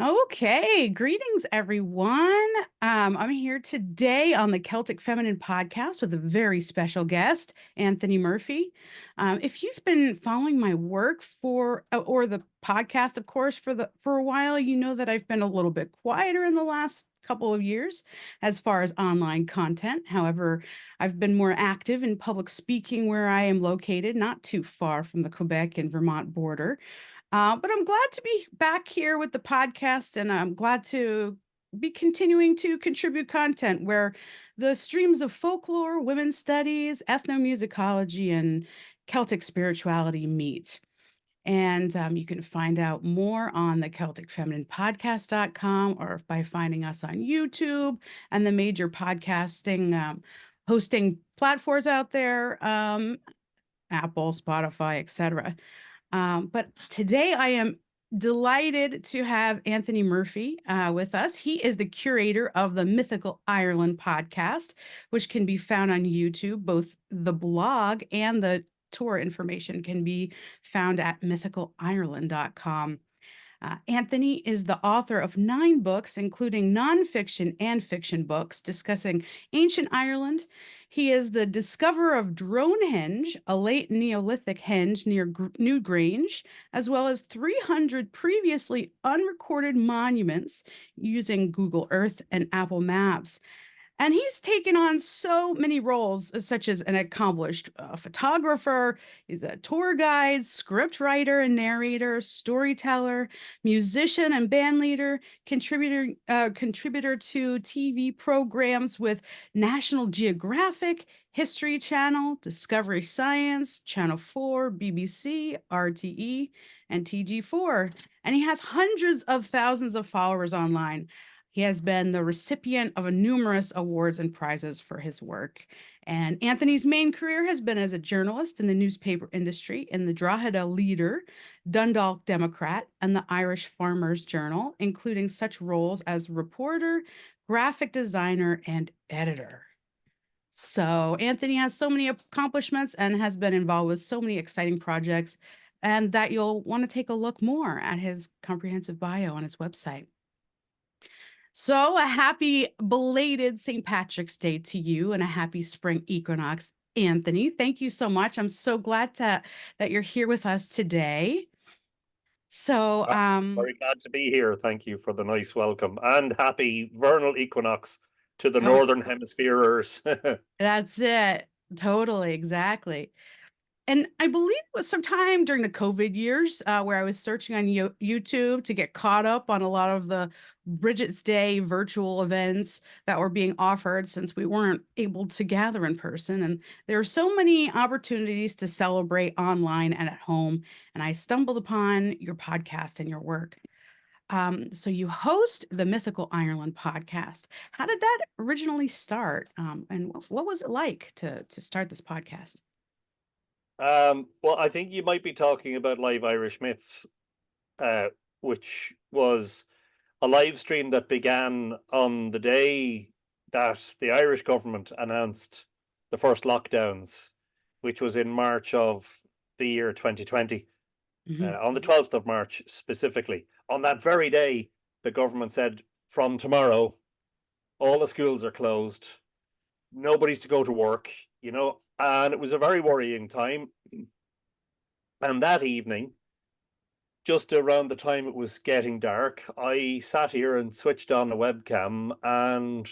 Okay, greetings everyone. I'm here today on the Celtic Feminine podcast with a very special guest, Anthony Murphy. If you've been following my work or the podcast, of course, for a while, you know that I've been a little bit quieter in the last couple of years as far as online content. However, I've been more active in public speaking where I am located, not too far from the Quebec and Vermont border. But I'm glad to be back here with the podcast, and I'm glad to be continuing to contribute content where the streams of folklore, women's studies, ethnomusicology, and Celtic spirituality meet. And you can find out more on the CelticFemininePodcast.com or by finding us on YouTube and the major podcasting hosting platforms out there, Apple, Spotify, etc. But today I am delighted to have Anthony Murphy with us. He is the curator of the Mythical Ireland podcast, which can be found on YouTube. Both the blog and the tour information can be found at mythicalireland.com. Anthony is the author of 9 books, including nonfiction and fiction books discussing ancient Ireland. He is the discoverer of Dronehenge, a late Neolithic henge near Newgrange, as well as 300 previously unrecorded monuments using Google Earth and Apple Maps. And he's taken on so many roles, such as an accomplished photographer, he's a tour guide, scriptwriter and narrator, storyteller, musician and band leader, contributor to TV programs with National Geographic, History Channel, Discovery Science, Channel 4, BBC, RTE, and TG4. And he has hundreds of thousands of followers online. He has been the recipient of numerous awards and prizes for his work. And Anthony's main career has been as a journalist in the newspaper industry in the Drogheda Leader, Dundalk Democrat, and the Irish Farmers Journal, including such roles as reporter, graphic designer, and editor. So Anthony has so many accomplishments and has been involved with so many exciting projects, and that you'll want to take a look more at his comprehensive bio on his website. So, a happy belated St. Patrick's Day to you and a happy spring equinox, Anthony. Thank you so much. I'm so glad that you're here with us today. So, Very glad to be here. Thank you for the nice welcome and happy vernal equinox to the oh, Northern Hemisphereers. that's it. Totally, exactly. And I believe it was sometime during the COVID years where I was searching on YouTube to get caught up on a lot of the Brigid's Day virtual events that were being offered since we weren't able to gather in person. And there are so many opportunities to celebrate online and at home. And I stumbled upon your podcast and your work. So you host the Mythical Ireland podcast. How did that originally start? And what was it like to start this podcast? Well, I think you might be talking about Live Irish Myths, uh, which was a live stream that began on the day that the Irish government announced the first lockdowns, which was in March of the year 2020, Mhm. on the 12th of March specifically. On that very day, the government said, from tomorrow, all the schools are closed, nobody's to go to work, and it was a very worrying time. And that evening, just around the time it was getting dark, I sat here and switched on a webcam and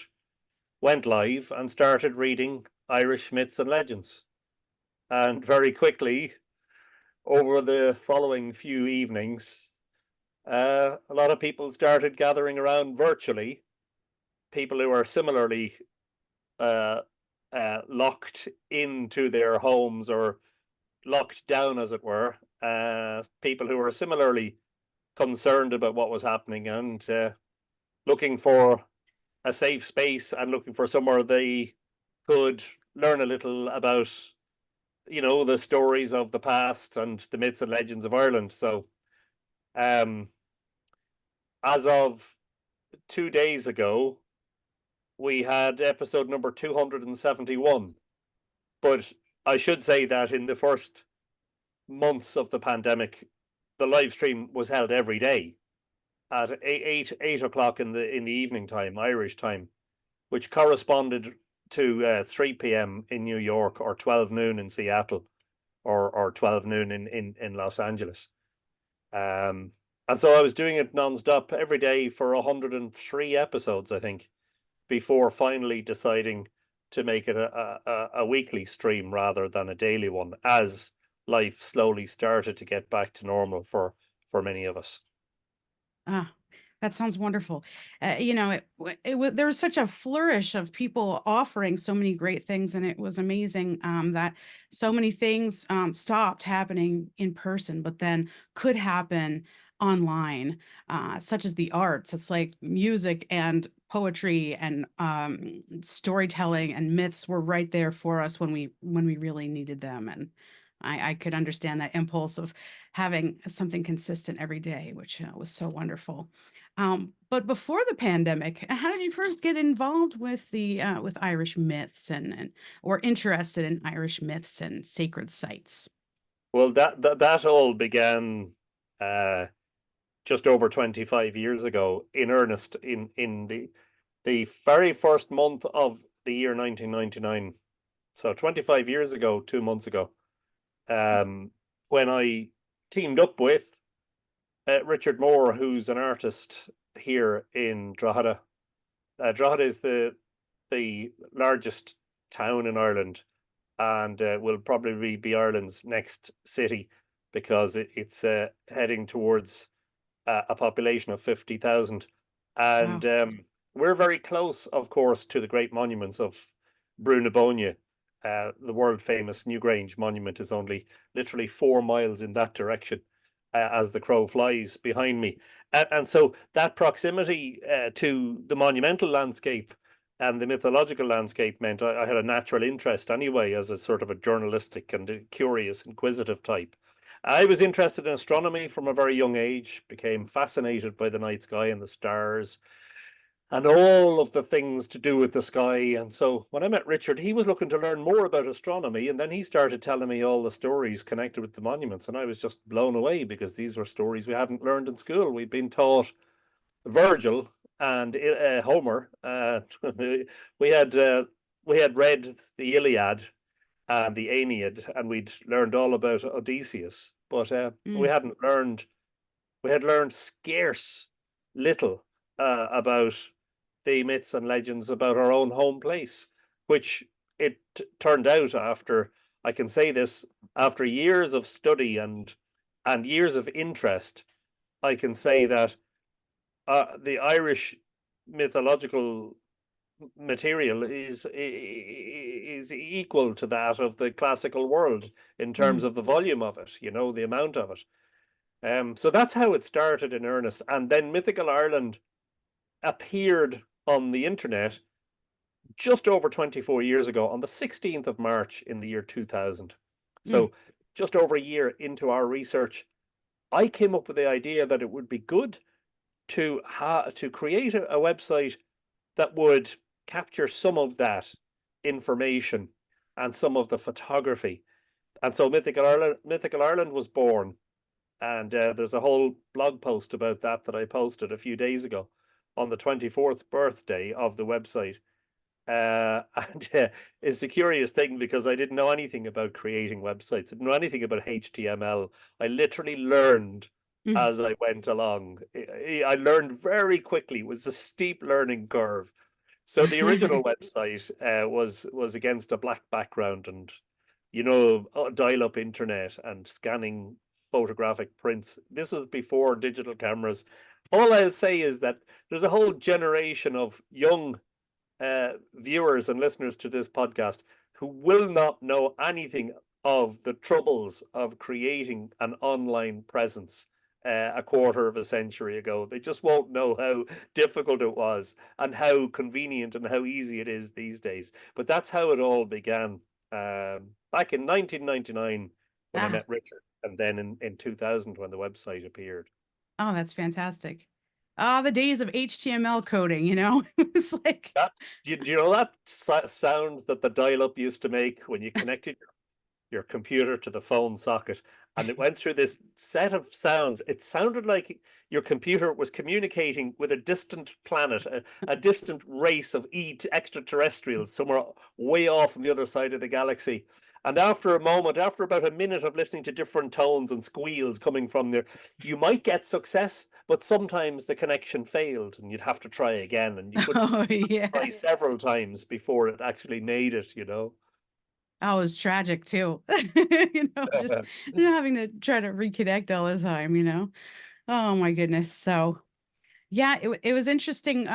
went live and started reading Irish myths and legends. And very quickly, over the following few evenings, a lot of people started gathering around virtually, people who are similarly uh, locked into their homes or locked down, as it were, people who were similarly concerned about what was happening and looking for a safe space and looking for somewhere they could learn a little about, the stories of the past and the myths and legends of Ireland. So, um, as of 2 days ago, we had episode number 271. But I should say that in the first months of the pandemic, the live stream was held every day. at eight o'clock in the evening time, Irish time, which corresponded to 3 p.m. in New York, or 12 noon in Seattle, or 12 noon in Los Angeles. And so I was doing it nonstop every day for 103 episodes, I think, before finally deciding to make it a weekly stream rather than a daily one, as life slowly started to get back to normal for many of us. Ah, that sounds wonderful. There was such a flourish of people offering so many great things, and it was amazing that so many things stopped happening in person, but then could happen online, such as the arts. It's like music and poetry and storytelling and myths were right there for us when we really needed them. And I could understand that impulse of having something consistent every day, which was so wonderful. But before the pandemic, how did you first get involved with Irish myths and or interested in Irish myths and sacred sites? Well, that all began uh, just over 25 years ago in earnest, in the very first month of the year 1999. So 25 years ago, 2 months ago, when I teamed up with Richard Moore, who's an artist here in Drogheda. Drogheda is the largest town in Ireland, and will probably be Ireland's next city, because it's heading towards a population of 50,000. And Wow. we're very close, of course, to the great monuments of Brúna. The world famous Newgrange monument is only literally 4 miles in that direction, as the crow flies behind me. And so that proximity to the monumental landscape and the mythological landscape meant I had a natural interest anyway, as a sort of a journalistic and a curious, inquisitive type. I was interested in astronomy from a very young age, became fascinated by the night sky and the stars and all of the things to do with the sky. And so when I met Richard, he was looking to learn more about astronomy, and then he started telling me all the stories connected with the monuments, and I was just blown away, because these were stories we hadn't learned in school. We'd been taught Virgil and Homer. We had we had read the Iliad and the Aeneid, and we'd learned all about Odysseus, but Mm, we had learned scarce little about the myths and legends about our own home place, which it turned out, after, I can say this, after years of study and years of interest, I can say that the Irish mythological material is equal to that of the classical world in terms mm. of the volume of it, the amount of it. So that's how it started in earnest. And then Mythical Ireland appeared on the internet just over 24 years ago, on the 16th of March in the year 2000. Mm. So just over a year into our research, I came up with the idea that it would be good to create a website that would capture some of that information and some of the photography. And so Mythical Ireland was born. And there's a whole blog post about that I posted a few days ago, on the 24th birthday of the website. And it's a curious thing, because I didn't know anything about creating websites. I didn't know anything about HTML. I literally learned Mm. as I went along. I learned very quickly. It was a steep learning curve. So the original website was against a black background, and dial-up internet and scanning photographic prints. This is before digital cameras. All I'll say is that there's a whole generation of young viewers and listeners to this podcast who will not know anything of the troubles of creating an online presence a quarter of a century ago. They just won't know how difficult it was and how convenient and how easy it is these days. But that's how it all began, back in 1999 when I Ah, met Richard, and then in 2000 when the website appeared. oh, that's fantastic. Ah, the days of HTML coding, it's like, That do you know that sound that the dial-up used to make when you connected your computer to the phone socket, and it went through this set of sounds. It sounded like your computer was communicating with a distant planet, a distant race of extraterrestrials somewhere way off on the other side of the galaxy. And after a moment, after about a minute of listening to different tones and squeals coming from there, you might get success, but sometimes the connection failed and you'd have to try again. And you could Oh yeah. try several times before it actually made it, you know. Oh, it was tragic too. Just having to try to reconnect all the time, Oh my goodness. So yeah, it was interesting.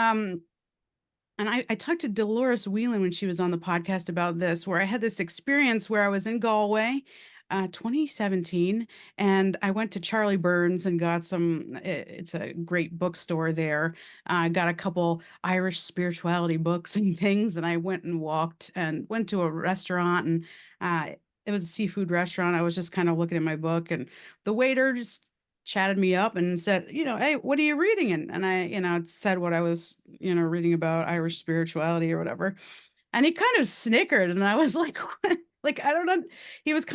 And I talked to Dolores Whelan when she was on the podcast about this, where I had this experience where I was in Galway, 2017, and I went to Charlie Burns and got it's a great bookstore there. I got a couple Irish spirituality books and things, and I went and walked and went to a restaurant, and it was a seafood restaurant. I was just kind of looking at my book, and the waiter just chatted me up and said, hey, what are you reading? And I, said what I was, reading about Irish spirituality or whatever. And he kind of snickered, and I was like, what? Like, I don't know. It was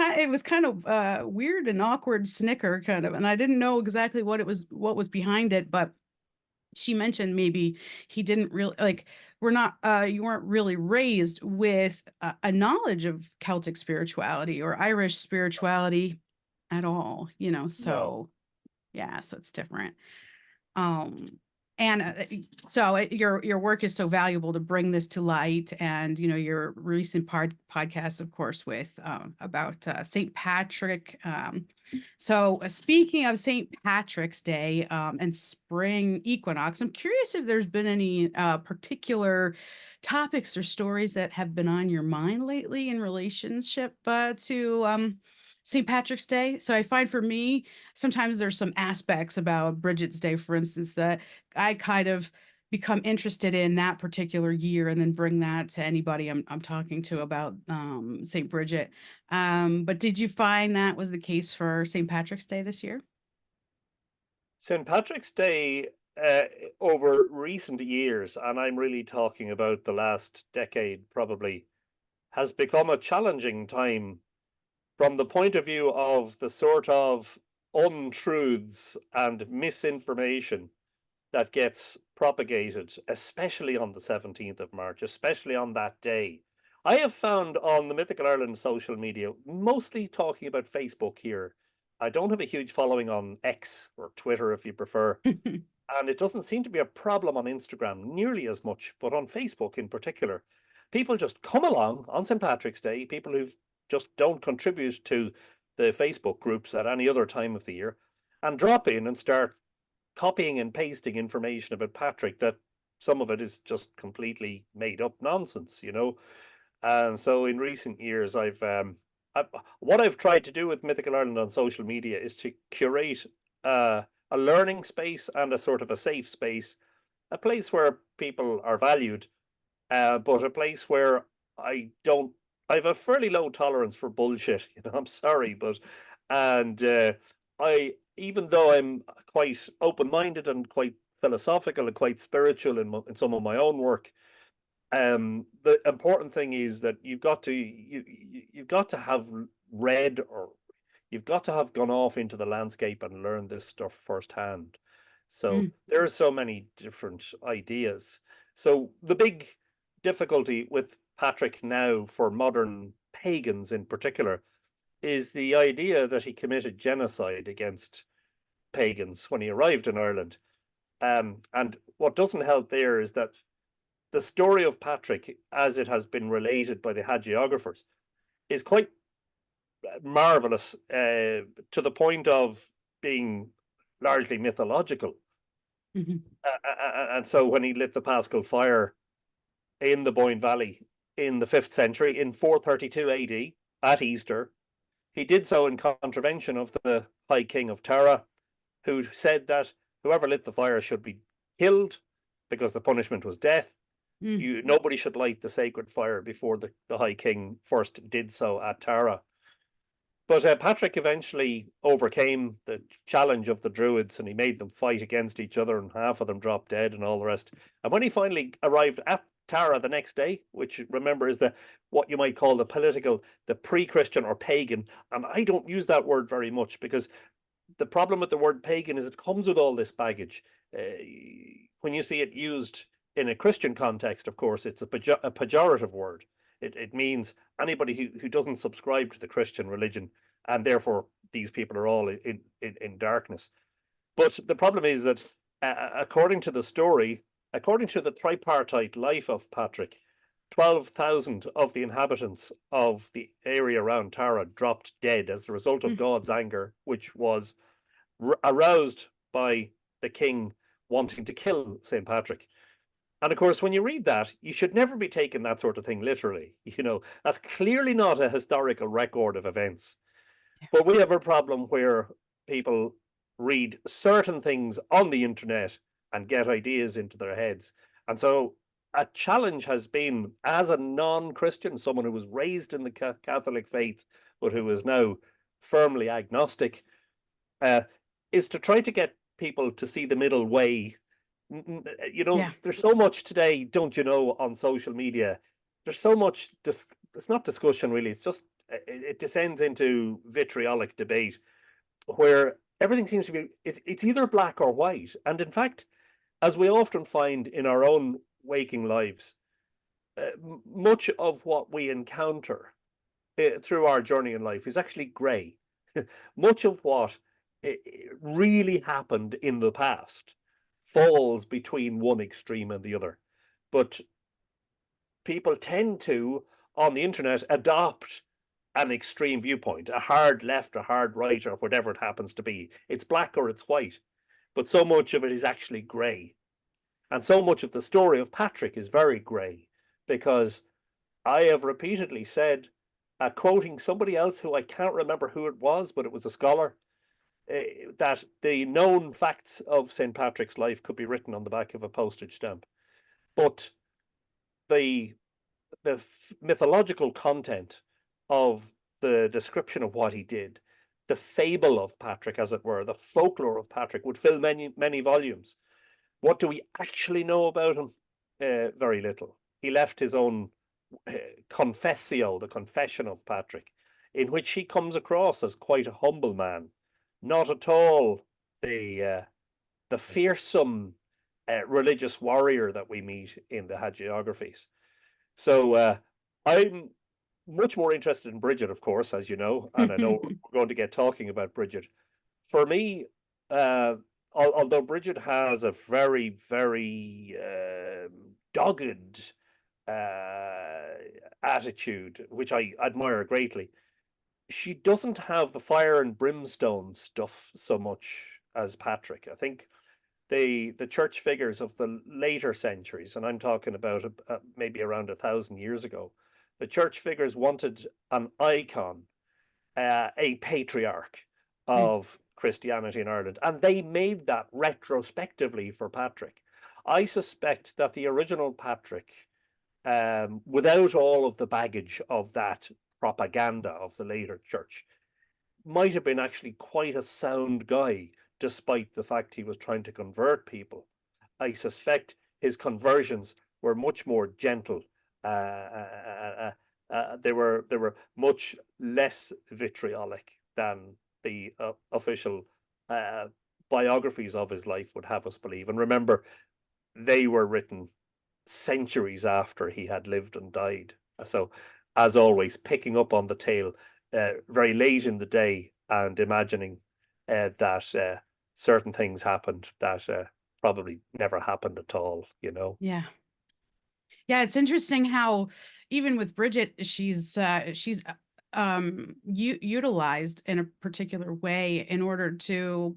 kind of weird and awkward snicker kind of. And I didn't know exactly what was behind it, but she mentioned maybe he didn't really like, you weren't really raised with a knowledge of Celtic spirituality or Irish spirituality at all, No. so yeah, so it's different. Um, and so your work is so valuable to bring this to light, and your recent podcast, of course, with about St. Patrick. So speaking of St. Patrick's Day and spring equinox, I'm curious if there's been any particular topics or stories that have been on your mind lately in relationship to St. Patrick's Day. So I find for me, sometimes there's some aspects about Brigid's Day, for instance, that I kind of become interested in that particular year and then bring that to anybody I'm talking to about St. Bridget. But did you find that was the case for St. Patrick's Day this year? St. Patrick's Day, uh, over recent years, and I'm really talking about the last decade probably, has become a challenging time from the point of view of the sort of untruths and misinformation that gets propagated, especially on the 17th of March, especially on that day. I have found on the Mythical Ireland social media, mostly talking about Facebook here. I don't have a huge following on X or Twitter, if you prefer. And it doesn't seem to be a problem on Instagram nearly as much, but on Facebook in particular. People just come along on St. Patrick's Day, people who just don't contribute to the Facebook groups at any other time of the year, and drop in and start copying and pasting information about Patrick that some of it is just completely made up nonsense, you know. And so in recent years, what I've tried to do with Mythical Ireland on social media is to curate a learning space and a sort of a safe space, a place where people are valued, but a place where I don't. I have a fairly low tolerance for bullshit. You know, I'm sorry, but and I, even though I'm quite open-minded and quite philosophical and quite spiritual in some of my own work, the important thing is that you've got to have read, or you've got to have gone off into the landscape and learned this stuff firsthand. So Mm, there are so many different ideas. So the big difficulty with Patrick now, for modern pagans in particular, is the idea that he committed genocide against pagans when he arrived in Ireland. And what doesn't help there is that the story of Patrick, as it has been related by the hagiographers, is quite marvelous, to the point of being largely mythological. mhm, And so when he lit the Paschal fire in the Boyne Valley in the 5th century, in 432 AD, at Easter, he did so in contravention of the High King of Tara, who said that whoever lit the fire should be killed because the punishment was death. mm. Nobody should light the sacred fire before the High King first did so at Tara. But Patrick eventually overcame the challenge of the Druids, and he made them fight against each other, and half of them dropped dead and all the rest. And when he finally arrived at Tara the next day, which remember is the what you might call the pre-Christian or pagan. And I don't use that word very much because the problem with the word pagan is it comes with all this baggage. When you see it used in a Christian context, of course, it's a pejorative word. It means anybody who doesn't subscribe to the Christian religion, and therefore these people are all in darkness. But the problem is that, according to the story, according to the tripartite life of Patrick, 12,000 of the inhabitants of the area around Tara dropped dead as the result of God's anger, which was aroused by the king wanting to kill St. Patrick. And of course, when you read that, you should never be taking that sort of thing literally. You know, that's clearly not a historical record of events. But we have a problem where people read certain things on the internet and get ideas into their heads. And so a challenge has been, as a non-Christian, someone who was raised in the Catholic faith, but who is now firmly agnostic, is to try to get people to see the middle way. You know, there's so much today, don't you know, on social media. There's so much, it's not discussion really, it's just, it descends into vitriolic debate where everything seems to be, it's either black or white. And in fact, as we often find in our own waking lives, much of what we encounter through our journey in life is actually grey. Much of what really happened in the past falls between one extreme and the other. But people tend to, on the internet, adopt an extreme viewpoint, a hard left, a hard right, or whatever it happens to be. It's black or it's white. But so much of it is actually grey. And so much of the story of Patrick is very grey, because I have repeatedly said, quoting somebody else who I can't remember who it was, but it was a scholar, that the known facts of St. Patrick's life could be written on the back of a postage stamp. But the mythological content of the description of what he did, the fable of Patrick, as it were, the folklore of Patrick, would fill many, many volumes. What do we actually know about him? Very little. He left his own confessio, the confession of Patrick, in which he comes across as quite a humble man, not at all the fearsome religious warrior that we meet in the hagiographies. So I'm much more interested in Brigid, of course, as you know, and I know we're going to get talking about Brigid. For me, although Brigid has a very, very dogged attitude, which I admire greatly, she doesn't have the fire and brimstone stuff so much as Patrick. I think the church figures of the later centuries, and I'm talking about maybe around 1,000 years ago, the church figures wanted an icon, a patriarch of Christianity in Ireland, and they made that retrospectively for Patrick. I suspect that the original Patrick, without all of the baggage of that propaganda of the later church, might have been actually quite a sound guy, despite the fact he was trying to convert people. I suspect his conversions were much more gentle. They were much less vitriolic than the official biographies of his life would have us believe. And remember, they were written centuries after he had lived and died. So, as always, picking up on the tale very late in the day and imagining that certain things happened that probably never happened at all, you know? Yeah. Yeah, it's interesting how even with Brigid, she's utilized in a particular way in order to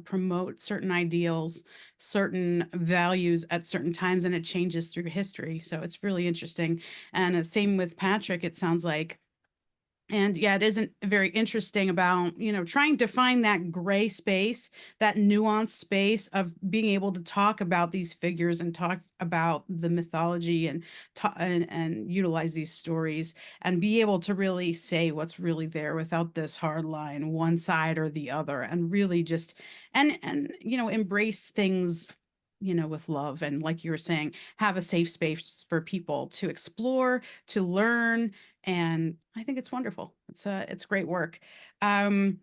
promote certain ideals, certain values at certain times, and it changes through history. So it's really interesting. And same with Patrick, it sounds like. And yeah, it isn't very interesting about, trying to find that gray space, that nuanced space of being able to talk about these figures and talk about the mythology and utilize these stories and be able to really say what's really there without this hard line, one side or the other, and really just, and embrace things with love, and like you were saying, have a safe space for people to explore, to learn, and I think it's wonderful. It's great work. Um,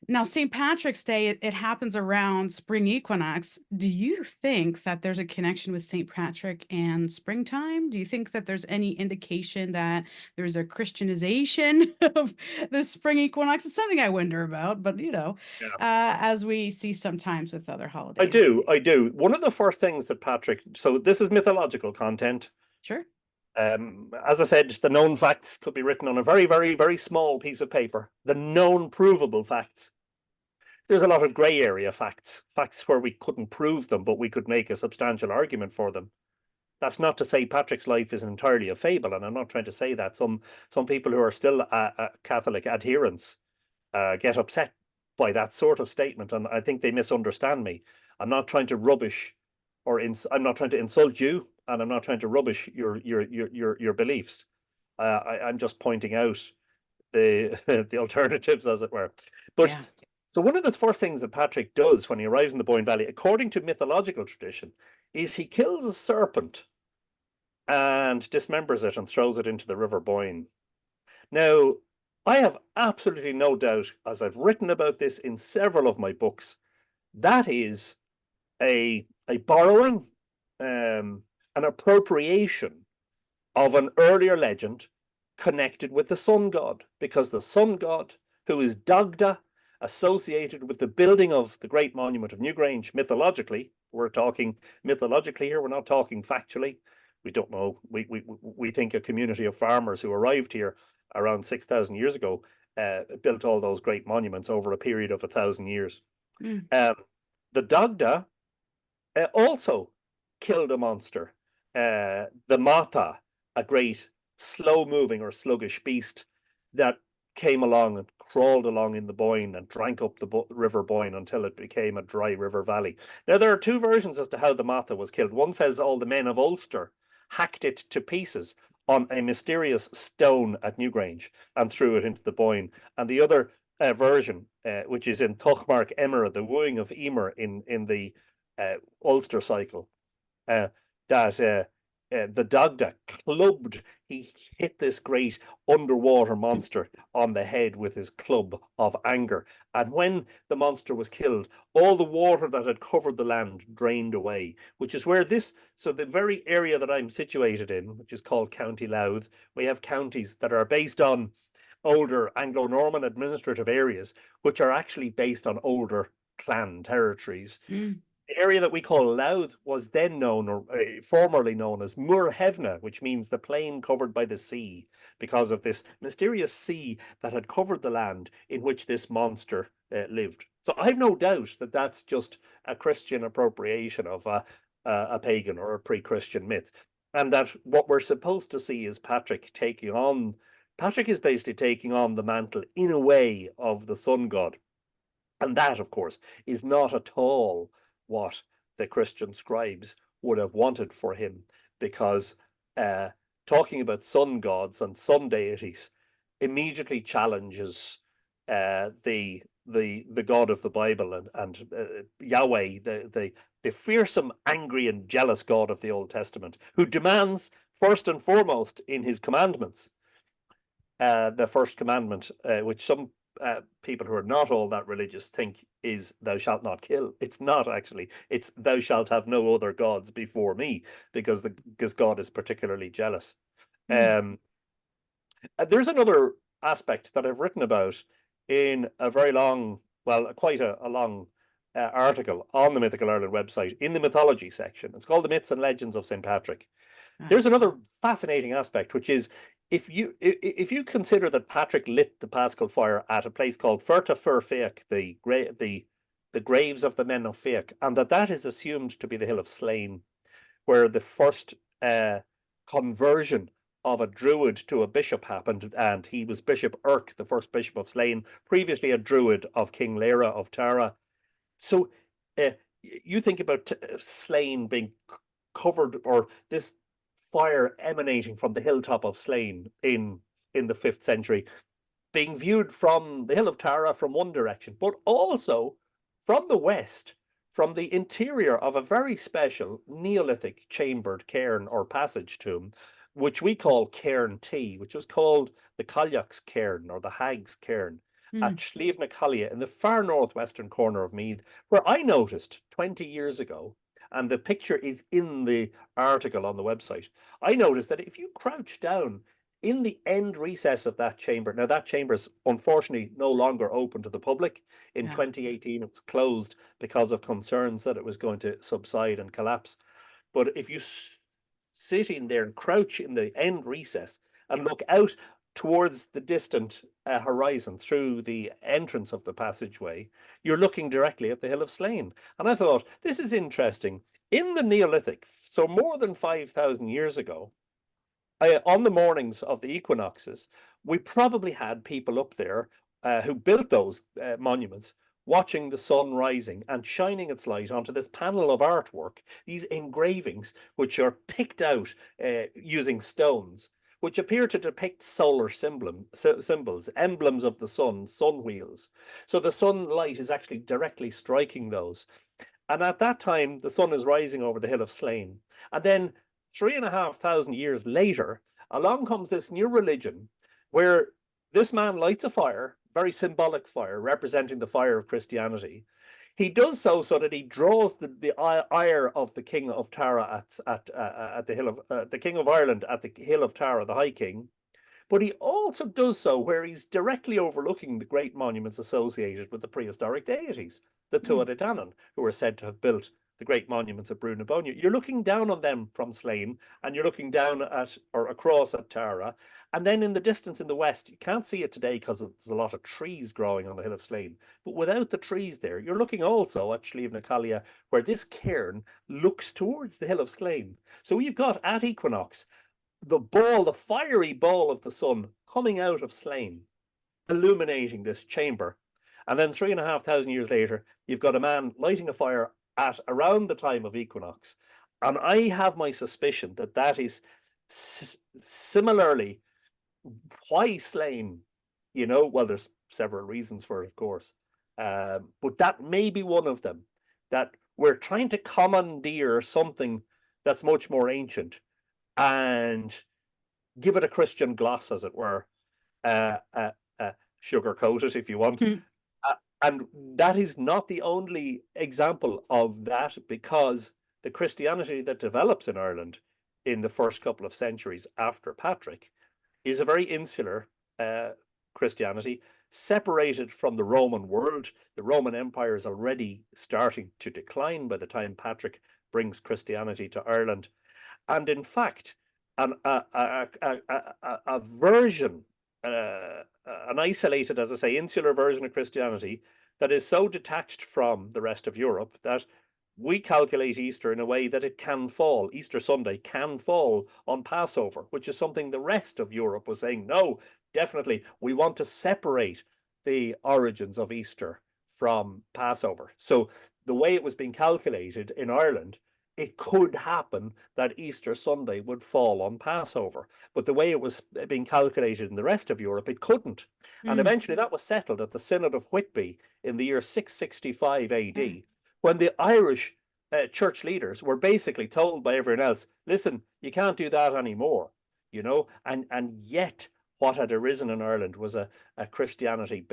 Now, St. Patrick's Day, it happens around spring equinox. Do you think that there's a connection with St. Patrick and springtime? Do you think that there's any indication that there's a Christianization of the spring equinox? It's something I wonder about, but Yeah. as we see sometimes with other I holidays. do. I do. One of the first things that Patrick, so this is mythological content. Sure. As I said, the known facts could be written on a very, very, very small piece of paper. The known provable facts. There's a lot of grey area facts, facts where we couldn't prove them, but we could make a substantial argument for them. That's not to say Patrick's life is entirely a fable, and I'm not trying to say that. Some people who are still Catholic adherents get upset by that sort of statement, and I think they misunderstand me. I'm not trying to rubbish I'm not trying to insult you, and I'm not trying to rubbish your beliefs. I'm just pointing out the the alternatives, as it were. But Yeah. so one of the first things that Patrick does when he arrives in the Boyne Valley, according to mythological tradition, is he kills a serpent and dismembers it and throws it into the River Boyne. Now, I have absolutely no doubt, as I've written about this in several of my books, that is a borrowing, an appropriation of an earlier legend connected with the sun god, because the sun god, who is Dagda, associated with the building of the great monument of Newgrange, mythologically, we're talking mythologically here, we're not talking factually. We don't know. We think a community of farmers who arrived here around 6,000 years ago built all those great monuments over a period of 1,000 years. Mm. The Dagda also killed a monster, the Mata, a great slow-moving or sluggish beast that came along and crawled along in the Boyne and drank up the River Boyne until it became a dry river valley. Now, there are two versions as to how the Mata was killed. One says all the men of Ulster hacked it to pieces on a mysterious stone at Newgrange and threw it into the Boyne. And the other version, which is in Tuchmark Emera, the wooing of Emer in the Ulster cycle, that the Dagda clubbed, he hit this great underwater monster on the head with his club of anger. And when the monster was killed, all the water that had covered the land drained away, which is where so the very area that I'm situated in, which is called County Louth, we have counties that are based on older Anglo-Norman administrative areas, which are actually based on older clan territories. Mm. The area that we call Louth was then known, or formerly known as Murhevna, which means the plain covered by the sea, because of this mysterious sea that had covered the land in which this monster lived. So I've no doubt that that's just a Christian appropriation of a pagan or a pre-Christian myth, and that what we're supposed to see is Patrick is basically taking on the mantle in a way of the sun god. And that, of course, is not at all what the Christian scribes would have wanted for him, because talking about sun gods and sun deities immediately challenges the God of the Bible and Yahweh, the fearsome, angry, and jealous God of the Old Testament, who demands first and foremost in his commandments, the first commandment, which some people who are not all that religious think is thou shalt not kill. It's not actually. It's thou shalt have no other gods before me, because God is particularly jealous. Mm. There's another aspect that I've written about in a very long, well, quite a long article on the Mythical Ireland website in the mythology section. It's called The Myths and Legends of St. Patrick. There's another fascinating aspect, which is if you consider that Patrick lit the Paschal fire at a place called Ferta Fur Feach, the graves of the men of Feach, and that is assumed to be the hill of Slane, where the first conversion of a druid to a bishop happened, and he was Bishop Irk, the first bishop of Slane, previously a druid of King Lera of Tara. So you think about Slane being covered, or this fire emanating from the hilltop of Slane in the 5th century, being viewed from the hill of Tara from one direction, but also from the west, from the interior of a very special Neolithic chambered cairn or passage tomb, which we call Cairn T, which was called the Cailleach's Cairn or the Hag's Cairn at Mm. Slieve na Caille in the far northwestern corner of Meath, where I noticed 20 years ago, and the picture is in the article on the website. I noticed that if you crouch down in the end recess of that chamber, now that chamber is unfortunately no longer open to the public. In Yeah. 2018, it was closed because of concerns that it was going to subside and collapse. But if you sit in there and crouch in the end recess and look out towards the distant horizon through the entrance of the passageway, you're looking directly at the Hill of Slane. And I thought, this is interesting. In the Neolithic, so more than 5,000 years ago, on the mornings of the equinoxes, we probably had people up there who built those monuments, watching the sun rising and shining its light onto this panel of artwork, these engravings, which are picked out using stones, which appear to depict solar symbols, emblems of the sun, sun wheels. So the sunlight is actually directly striking those. And at that time, the sun is rising over the Hill of Slane. And then 3,500 years later, along comes this new religion where this man lights a fire, very symbolic fire, representing the fire of Christianity. He does so that he draws the ire of the King of Tara at the hill of the King of Ireland at the Hill of Tara, the High King. But he also does so where he's directly overlooking the great monuments associated with the prehistoric deities, the Mm. Tuatha Dé Danann, who are said to have built the great monuments of Brú na Bóinne. You're looking down on them from Slane, and you're looking down at or across at Tara. And then in the distance in the west, you can't see it today because there's a lot of trees growing on the Hill of Slane. But without the trees there, you're looking also at Slieve na Caille, where this cairn looks towards the Hill of Slane. So you've got at equinox the ball, the fiery ball of the sun coming out of Slane, illuminating this chamber. And then 3,500 years later, you've got a man lighting a fire at around the time of equinox. And I have my suspicion that that is similarly why Slane, well, there's several reasons for it, of course. But that may be one of them, that we're trying to commandeer something that's much more ancient and give it a Christian gloss, as it were, sugar coat it if you want. Mm. And that is not the only example of that, because the Christianity that develops in Ireland in the first couple of centuries after Patrick is a very insular Christianity, separated from the Roman world. The Roman Empire is already starting to decline by the time Patrick brings Christianity to Ireland. And in fact, a version, an isolated, as I say, insular version of Christianity that is so detached from the rest of Europe that we calculate Easter in a way that it can fall, Easter Sunday can fall on Passover, which is something the rest of Europe was saying, no, definitely, we want to separate the origins of Easter from Passover. So the way it was being calculated in Ireland, it could happen that Easter Sunday would fall on Passover. But the way it was being calculated in the rest of Europe, it couldn't. And Mm. eventually that was settled at the Synod of Whitby in the year 665 AD, Yeah. when the Irish church leaders were basically told by everyone else, listen, you can't do that anymore, and yet what had arisen in Ireland was a Christianity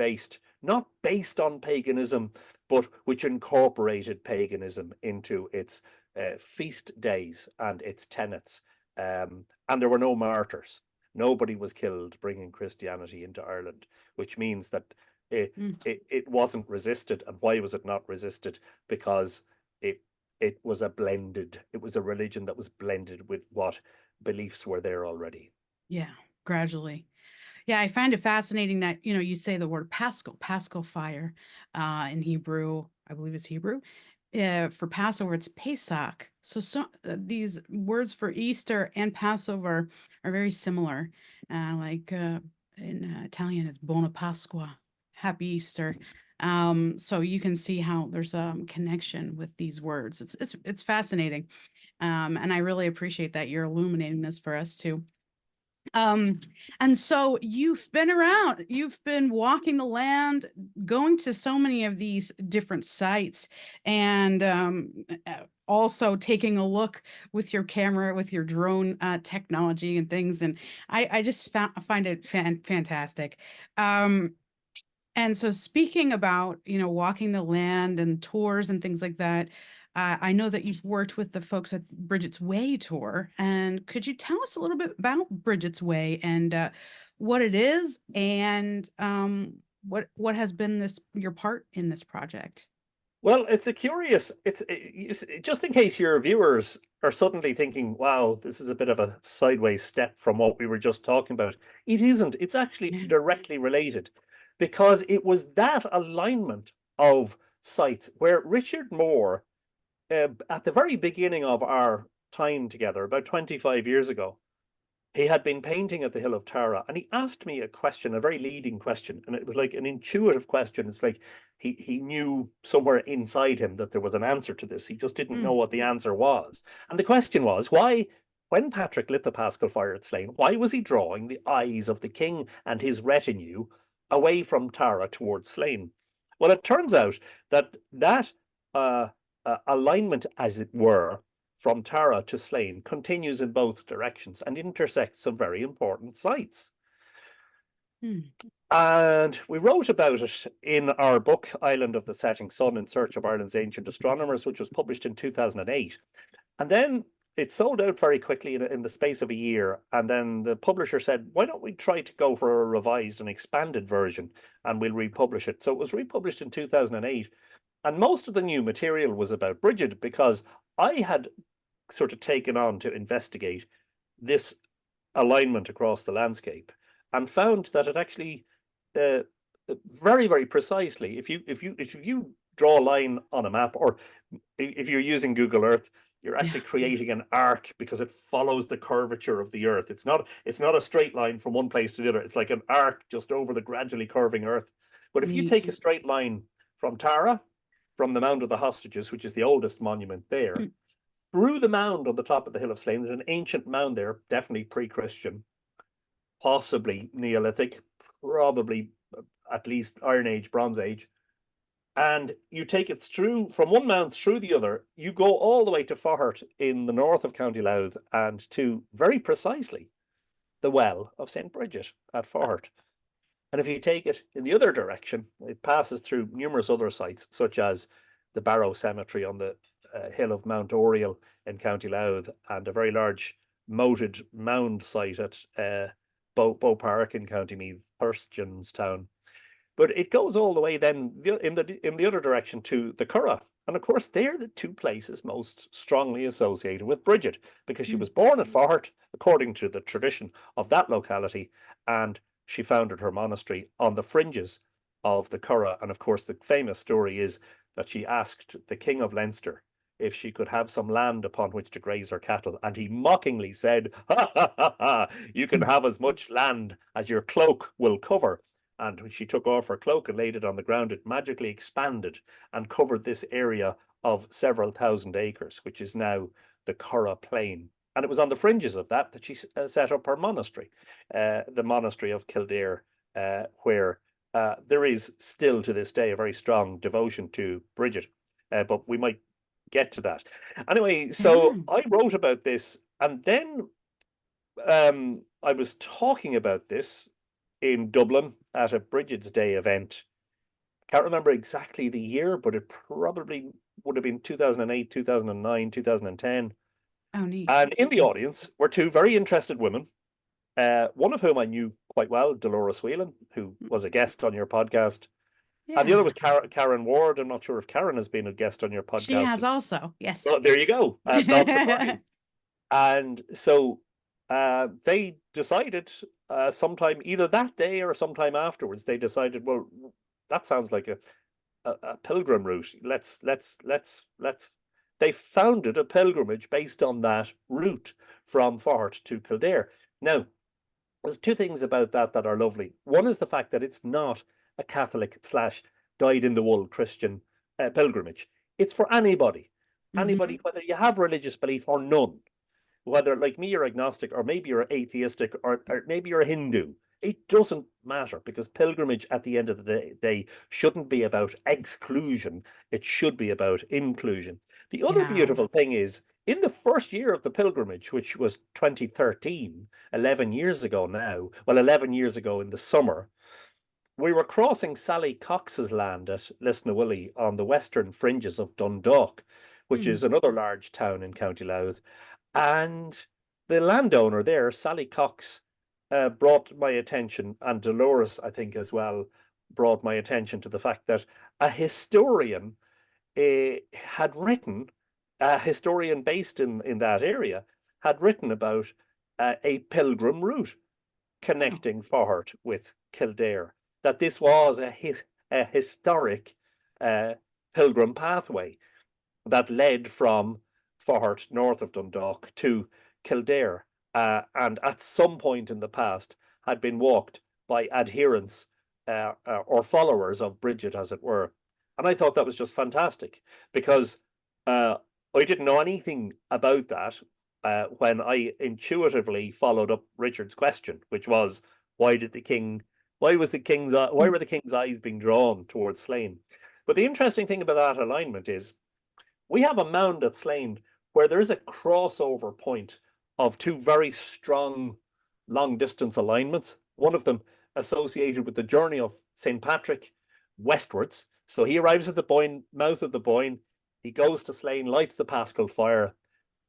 not based on paganism, but which incorporated paganism into its feast days and its tenets. And there were no martyrs. Nobody was killed bringing Christianity into Ireland, which means that it wasn't resisted. And why was it not resisted? Because it was it was a religion that was blended with what beliefs were there already. Yeah, gradually. Yeah, I find it fascinating that, you say the word Paschal fire, in Hebrew, I believe it's Hebrew. For Passover, it's Pesach. So these words for Easter and Passover are very similar. Like in Italian, it's Buona Pasqua, Happy Easter. So you can see how there's a connection with these words. It's fascinating, and I really appreciate that you're illuminating this for us too. And so you've been around, you've been walking the land, going to so many of these different sites, and also taking a look with your camera, with your drone technology and things. And I just find it fantastic. Um, and so speaking about, walking the land and tours and things like that, I know that you've worked with the folks at Brigid's Way tour. And could you tell us a little bit about Brigid's Way and what it is and what has been your part in this project? Well, it's a curious, just in case your viewers are suddenly thinking, wow, this is a bit of a sideways step from what we were just talking about. It isn't. It's actually Yeah. directly related because it was that alignment of sites where Richard Moore, at the very beginning of our time together, about 25 years ago, he had been painting at the Hill of Tara and he asked me a question, a very leading question. And it was like an intuitive question. It's like he knew somewhere inside him that there was an answer to this. He just didn't know Mm. what the answer was. And the question was, why, when Patrick lit the Paschal fire at Slane, why was he drawing the eyes of the king and his retinue away from Tara towards Slane? Well, it turns out that uh, alignment, as it were, from Tara to Slane continues in both directions and intersects some very important sites. Mm. And we wrote about it in our book, Island of the Setting Sun in Search of Ireland's Ancient Astronomers, which was published in 2008. And then it sold out very quickly in the space of a year. And then the publisher said, why don't we try to go for a revised and expanded version and we'll republish it? So it was republished in 2008. And most of the new material was about Brigid because I had sort of taken on to investigate this alignment across the landscape and found that it actually uh, very, very precisely, if you draw a line on a map, or if you're using Google Earth, you're Yeah. actually creating an arc because it follows the curvature of the earth. It's not a straight line from one place to the other. It's like an arc just over the gradually curving earth. But if you Neat. take a straight line from Tara, from the Mound of the Hostages, which is the oldest monument there, Mm. through the mound on the top of the Hill of Slane, there's an ancient mound there, definitely pre-Christian, possibly Neolithic, probably at least Iron Age, Bronze Age. And you take it through from one mound through the other, you go all the way to Faughart in the north of County Louth and to very precisely the well of St. Brigid at Faughart. And if you take it in the other direction, it passes through numerous other sites, such as the Barrow Cemetery on the hill of Mount Oriel in County Louth, and a very large moated mound site at Bow Park in County Meath, Thurstonstown. But it goes all the way then in the other direction to the Curragh. And of course, they're the two places most strongly associated with Brigid, because she Mm. was born at Faughart, according to the tradition of that locality, and she founded her monastery on the fringes of the Curragh. And of course, the famous story is that she asked the King of Leinster if she could have some land upon which to graze her cattle, and he mockingly said, "Ha ha ha ha! You can have as much land as your cloak will cover." And when she took off her cloak and laid it on the ground, it magically expanded and covered this area of several thousand acres, which is now the Curragh Plain. And it was on the fringes of that that she set up her monastery, the monastery of Kildare, where there is still to this day a very strong devotion to Brigid. But we might get to that. Anyway, so Yeah. I wrote about this, and then I was talking about this in Dublin at a Brigid's Day event. Can't remember exactly the year, but it probably would have been 2008, 2009, 2010. Oh, neat. And in the audience were two very interested women, one of whom I knew quite well, Dolores Whelan, who Mm. was a guest on your podcast. And the other Yeah. was Karen Ward. I'm not sure if Karen has been a guest on your She has podcast. also. Yes. Well, there you go. Not surprised. And so they decided sometime either that day or sometime afterwards, they decided, well, that sounds like a pilgrim route. Let's. They founded a pilgrimage based on that route from Faughart to Kildare. Now, there's two things about that that are lovely. One is the fact that it's not a Catholic slash dyed in the wool Christian pilgrimage. It's for anybody, Hmm. whether you have religious belief or none. whether like me you're agnostic, or maybe you're atheistic, or maybe you're a Hindu. It doesn't matter, because pilgrimage at the end of the day shouldn't be about exclusion. It should be about inclusion. The other Yeah. beautiful thing is, in the first year of the pilgrimage, which was 2013, 11 years ago now, well, 11 years ago in the summer, we were crossing Sally Cox's land at Lisnawilly on the western fringes of Dundalk, which Hmm. is another large town in County Louth. And the landowner there, Sally Cox, brought my attention, and Dolores, I think, as well, brought my attention to the fact that a historian had written, a historian based in that area, had written about a pilgrim route Oh. connecting Faughart with Kildare, that this was a historic uh, pilgrim pathway that led from Faughart, north of Dundalk, to Kildare, and at some point in the past had been walked by adherents or followers of Brigid, as it were. And I thought that was just fantastic, because uh, I didn't know anything about that when I intuitively followed up Richard's question, which was, why did the king? Why was the king's? Why Hmm. were the king's eyes being drawn towards Slane? But the interesting thing about that alignment is, we have a mound at Slane where there is a crossover point of two very strong long distance alignments. One of them associated with the journey of St. Patrick westwards. So he arrives at the Boyne, mouth of the Boyne, he goes to Slane, lights the Paschal fire,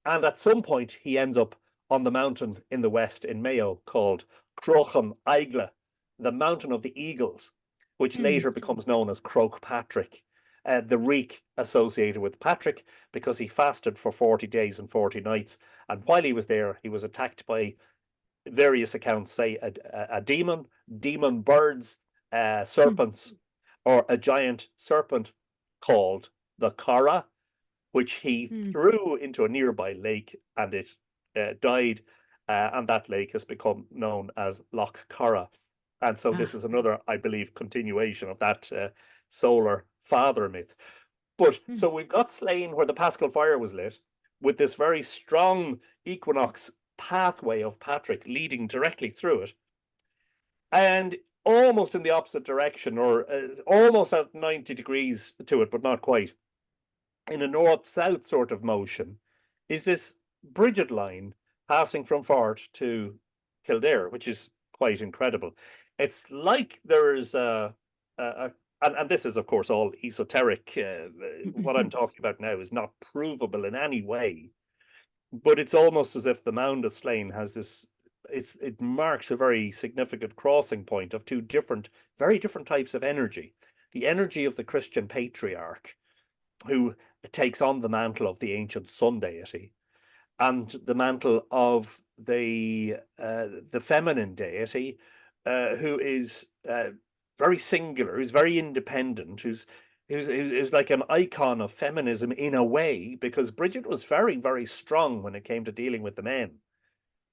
and at some point he ends up on the mountain in the west in Mayo called Crochan Aigle, the mountain of the eagles, which Hmm. later becomes known as Croagh Patrick, the reek associated with Patrick, because he fasted for 40 days and 40 nights. And while he was there, he was attacked by, various accounts say, a demon, demon birds, Hmm. serpents, or a giant serpent called the Cara, which he Hmm. threw into a nearby lake, and it died. And that lake has become known as Loch Cara. And so this Ah. is another, I believe, continuation of that solar father myth. But Hmm. so we've got Slane where the Paschal fire was lit, with this very strong equinox pathway of Patrick leading directly through it. And almost in the opposite direction, or almost at 90 degrees to it, but not quite, in a north-south sort of motion, is this Brigid line passing from Fort to Kildare, which is quite incredible. It's like there's a and this is, of course, all esoteric. What I'm talking about now is not provable in any way, but it's almost as if the mound at Slane has this. It marks a very significant crossing point of two different, very different types of energy. The energy of the Christian patriarch, who takes on the mantle of the ancient sun deity, and the mantle of the feminine deity, who is very singular, who's very independent, who's like an icon of feminism in a way, because Bridget was very, very strong when it came to dealing with the men.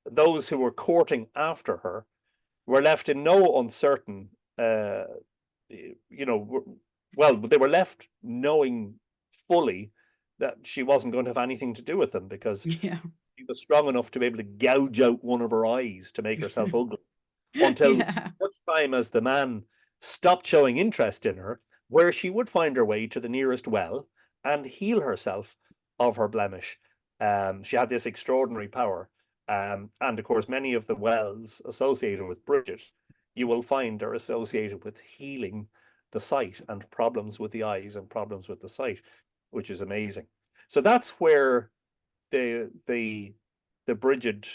Those who were courting after her were left in no uncertain, you know, well, they were left knowing fully that she wasn't going to have anything to do with them, because Yeah. she was strong enough to be able to gouge out one of her eyes to make herself ugly, until Yeah. such time as the man stopped showing interest in her, where she would find her way to the nearest well and heal herself of her blemish. She had this extraordinary power. And of course, many of the wells associated with Bridget, you will find, are associated with healing the sight and problems with the eyes and problems with the sight, which is amazing. So that's where the the the Brigid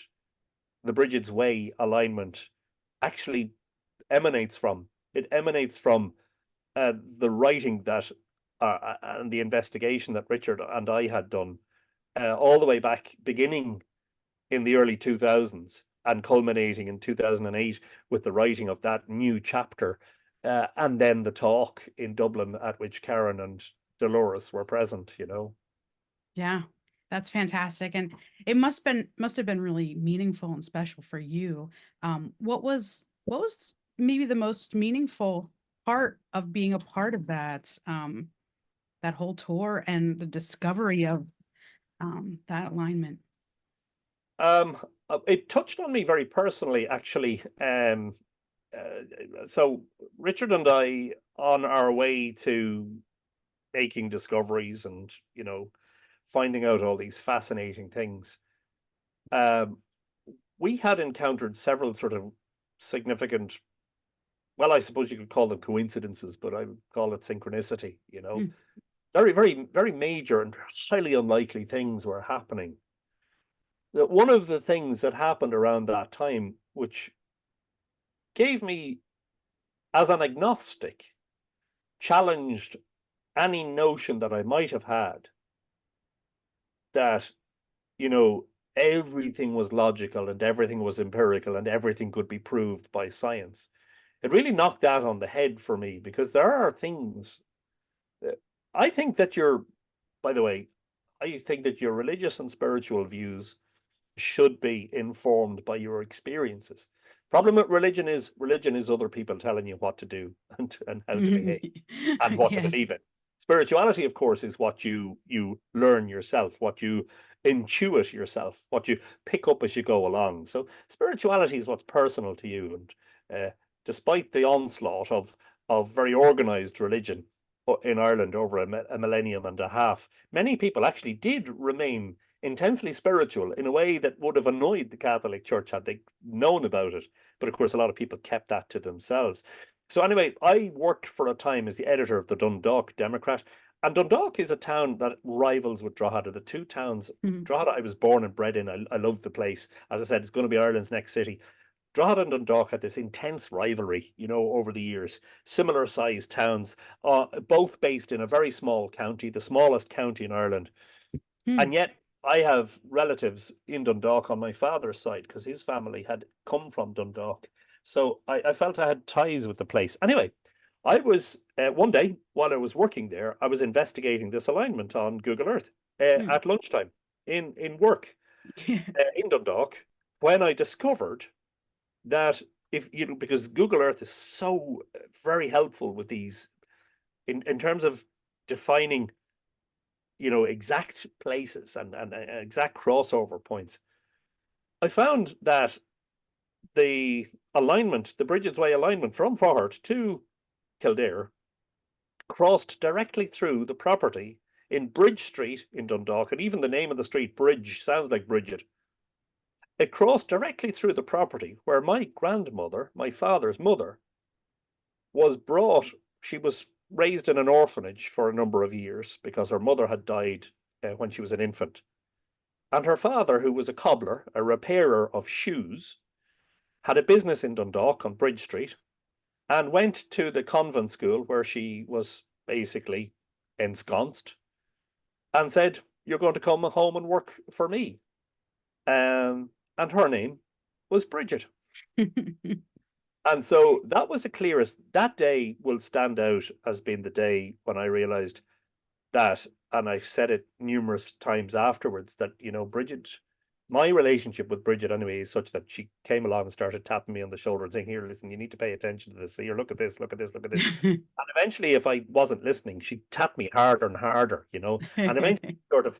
the Brigid's Way alignment actually emanates from. It emanates from the writing that and the investigation that Richard and I had done all the way back, beginning in the early 2000s and culminating in 2008 with the writing of that new chapter, and then the talk in Dublin at which Karen and Dolores were present, you know. Yeah, that's fantastic. And it must have been really meaningful and special for you. What was maybe the most meaningful part of being a part of that that whole tour and the discovery of that alignment? Um, it touched on me very personally, actually. So Richard and I, on our way to making discoveries and, finding out all these fascinating things, um, we had encountered several sort of significant, well, I suppose you could call them coincidences, but I would call it synchronicity, Mm. Very, very, very major and highly unlikely things were happening. One of the things that happened around that time, which gave me, as an agnostic, challenged any notion that I might have had that, you know, everything was logical and everything was empirical and everything could be proved by science. It really knocked that on the head for me, because there are things that I think that by the way, I think that your religious and spiritual views should be informed by your experiences. Problem with religion is other people telling you what to do and how to behave and what to Yes. believe in. Spirituality, of course, is what you learn yourself, what you intuit yourself, what you pick up as you go along. So spirituality is what's personal to you. And despite the onslaught of very organized religion in Ireland over a millennium and a half, many people actually did remain intensely spiritual in a way that would have annoyed the Catholic Church had they known about it. But of course, a lot of people kept that to themselves. So anyway, I worked for a time as the editor of the Dundalk Democrat. And Dundalk is a town that rivals with Drogheda. The two towns, Mhm. Drogheda, I was born and bred in. I love the place. As I said, it's going to be Ireland's next city. Drogheda and Dundalk had this intense rivalry, over the years. Similar sized towns, both based in a very small county, the smallest county in Ireland. Mm. And yet, I have relatives in Dundalk on my father's side because his family had come from Dundalk. So I felt I had ties with the place. Anyway, I was one day while I was working there, I was investigating this alignment on Google Earth Mm. at lunchtime in work in Dundalk, when I discovered that, if because Google Earth is so very helpful with these in terms of defining exact places and exact crossover points. I found that the alignment, the Brigid's Way alignment from Faughart to Kildare, crossed directly through the property in Bridge Street in Dundalk. And even the name of the street, Bridge, sounds like Brigid. It crossed directly through the property where my grandmother, my father's mother, was brought. She was raised in an orphanage for a number of years because her mother had died when she was an infant. And her father, who was a cobbler, a repairer of shoes, had a business in Dundalk on Bridge Street, and went to the convent school where she was basically ensconced, and said, "You're going to come home and work for me." And her name was Brigid. And so that was the clearest. That day will stand out as being the day when I realized that, and I've said it numerous times afterwards, that, Brigid, my relationship with Brigid anyway, is such that she came along and started tapping me on the shoulder and saying, "Here, listen, you need to pay attention to this. Here, look at this, look at this, look at this." And eventually, if I wasn't listening, she'd tap me harder and harder, and eventually sort of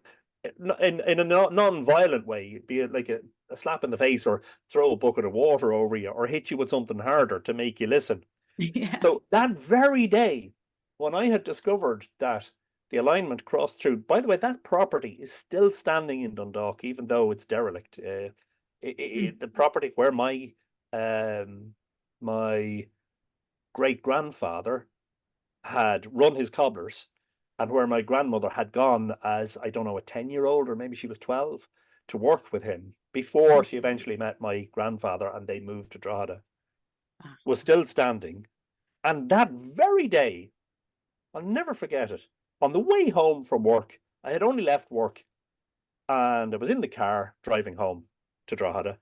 in a non-violent way, be it like a slap in the face, or throw a bucket of water over you, or hit you with something harder to make you listen. Yeah. So that very day, when I had discovered that the alignment crossed through, by the way, that property is still standing in Dundalk, even though it's derelict. Mm. The property where my great grandfather had run his cobblers, and where my grandmother had gone as, I don't know, a 10-year-old, or maybe she was 12, to work with him before Mm. she eventually met my grandfather and they moved to Drogheda, Ah. was still standing. And that very day, I'll never forget it. On the way home from work, I had only left work and I was in the car driving home to Drogheda,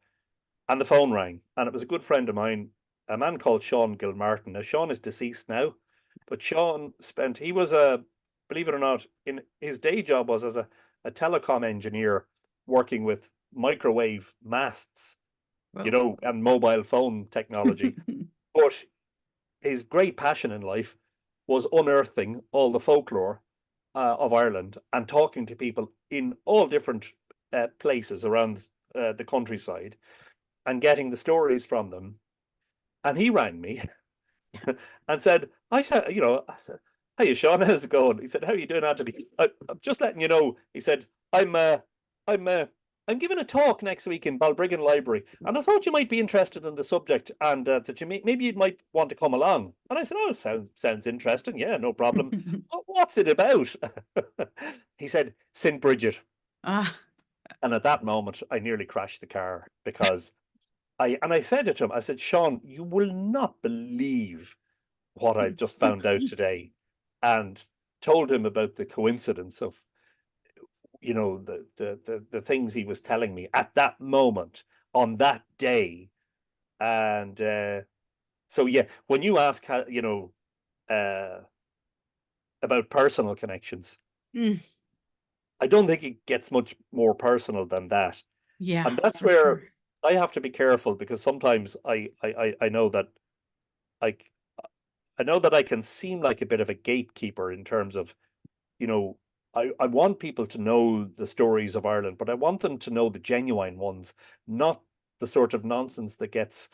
and the phone rang. And it was a good friend of mine, a man called Sean Gilmartin. Now, Sean is deceased now, but he was believe it or not, in his day job was as a telecom engineer working with microwave masts, Whoa. and mobile phone technology. But his great passion in life was unearthing all the folklore of Ireland and talking to people in all different places the countryside and getting the stories from them. And he rang me and said, I said, "Hey, Sean, how's it going?" He said, "How are you doing, Anthony? I'm just letting you know." He said, "I'm I'm uh, I'm giving a talk next week in Balbriggan Library, and I thought you might be interested in the subject, and that maybe you might want to come along." And I said, "Oh, sounds interesting. Yeah, no problem. What's it about?" He said, "St. Brigid." Ah, And at that moment, I nearly crashed the car because I said it to him. I said, "Sean, you will not believe what I've just found out today," and told him about the coincidence of the things he was telling me at that moment on that day. And so yeah, when you ask how, uh, about personal connections, mm, I don't think it gets much more personal than that. yeah, And that's for sure. where I have to be careful, because sometimes I know that I I know that I can seem like a bit of a gatekeeper in terms of, you know, I want people to know the stories of Ireland, but I want them to know the genuine ones, not the sort of nonsense that gets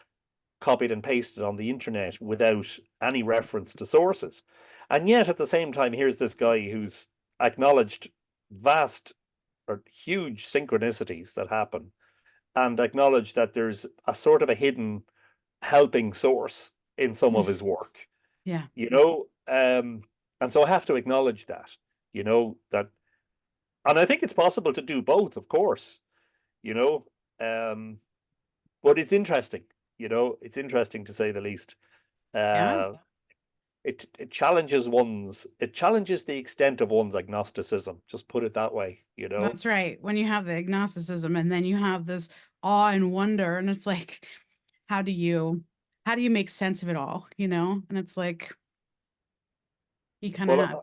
copied and pasted on the internet without any reference to sources. And yet, at the same time, here's this guy who's acknowledged vast or huge synchronicities that happen, and acknowledged that there's a sort of a hidden helping source in some of his work, Yeah. you know. And so I have to acknowledge that, that, and I think it's possible to do both, of course, you know. Um, but it's interesting, it's interesting to say the least. Yeah. Uh, it challenges the extent of one's agnosticism. Just put it that way, you know. That's right. When you have the agnosticism and then you have this awe and wonder, and it's like, how do you how do you make sense of it all, you know? And it's like you kind of have, Well,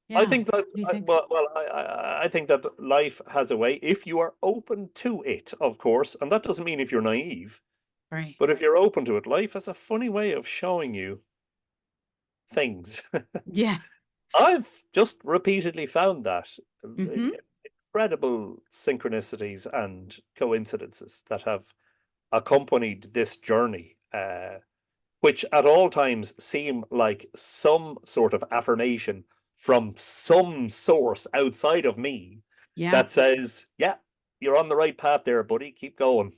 I yeah. What think that do you think? I think that life has a way, if you are open to it, of course, and that doesn't mean if you're naive, Right. but if you're open to it, life has a funny way of showing you things. Yeah. I've just repeatedly found that Mm-hmm. incredible synchronicities and coincidences that have accompanied this journey, which at all times seem like some sort of affirmation from some source outside of me Yeah. that says, "Yeah, you're on the right path there, buddy. Keep going,"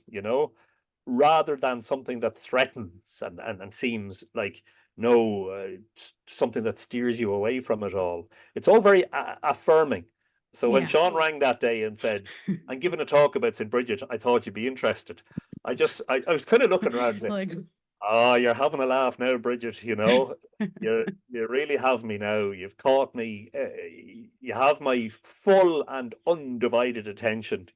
rather than something that threatens and seems like, no, something that steers you away from it all. It's all very affirming. So when Yeah. Sean rang that day and said, "I'm giving a talk about St. Bridget, I thought you'd be interested," I was kind of looking around and saying, Like "Oh, you're having a laugh now, Bridget. You really have me now. You've caught me. You have my full and undivided attention.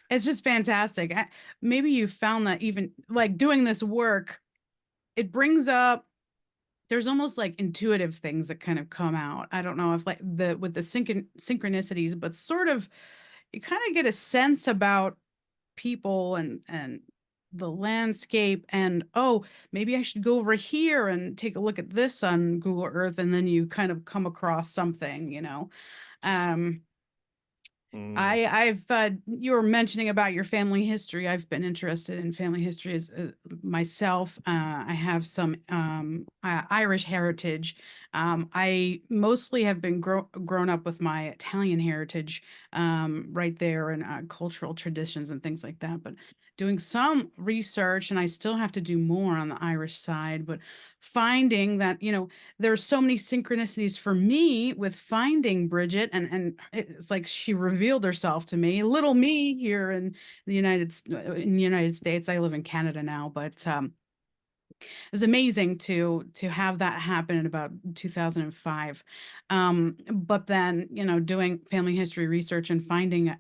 it's just fantastic. Maybe you found that even like doing this work, it brings up there's almost like intuitive things that kind of come out. I don't know if like the with the synchronicities, but sort of you kind of get a sense about people and the landscape and oh, maybe I should go over here and take a look at this on Google Earth, and then you kind of come across something, you know. Um, Mm, I've you were mentioning about your family history. I've been interested in family history as myself. I have some Irish heritage. I mostly have been grown up with my Italian heritage, right there, and cultural traditions and things like that. But doing some research, and I still have to do more on the Irish side, but finding that, there's so many synchronicities for me with finding Brigid, and it's like she revealed herself to me, little me here in the United States. I live in Canada now, but it was amazing to have that happen in about 2005. But then, doing family history research and finding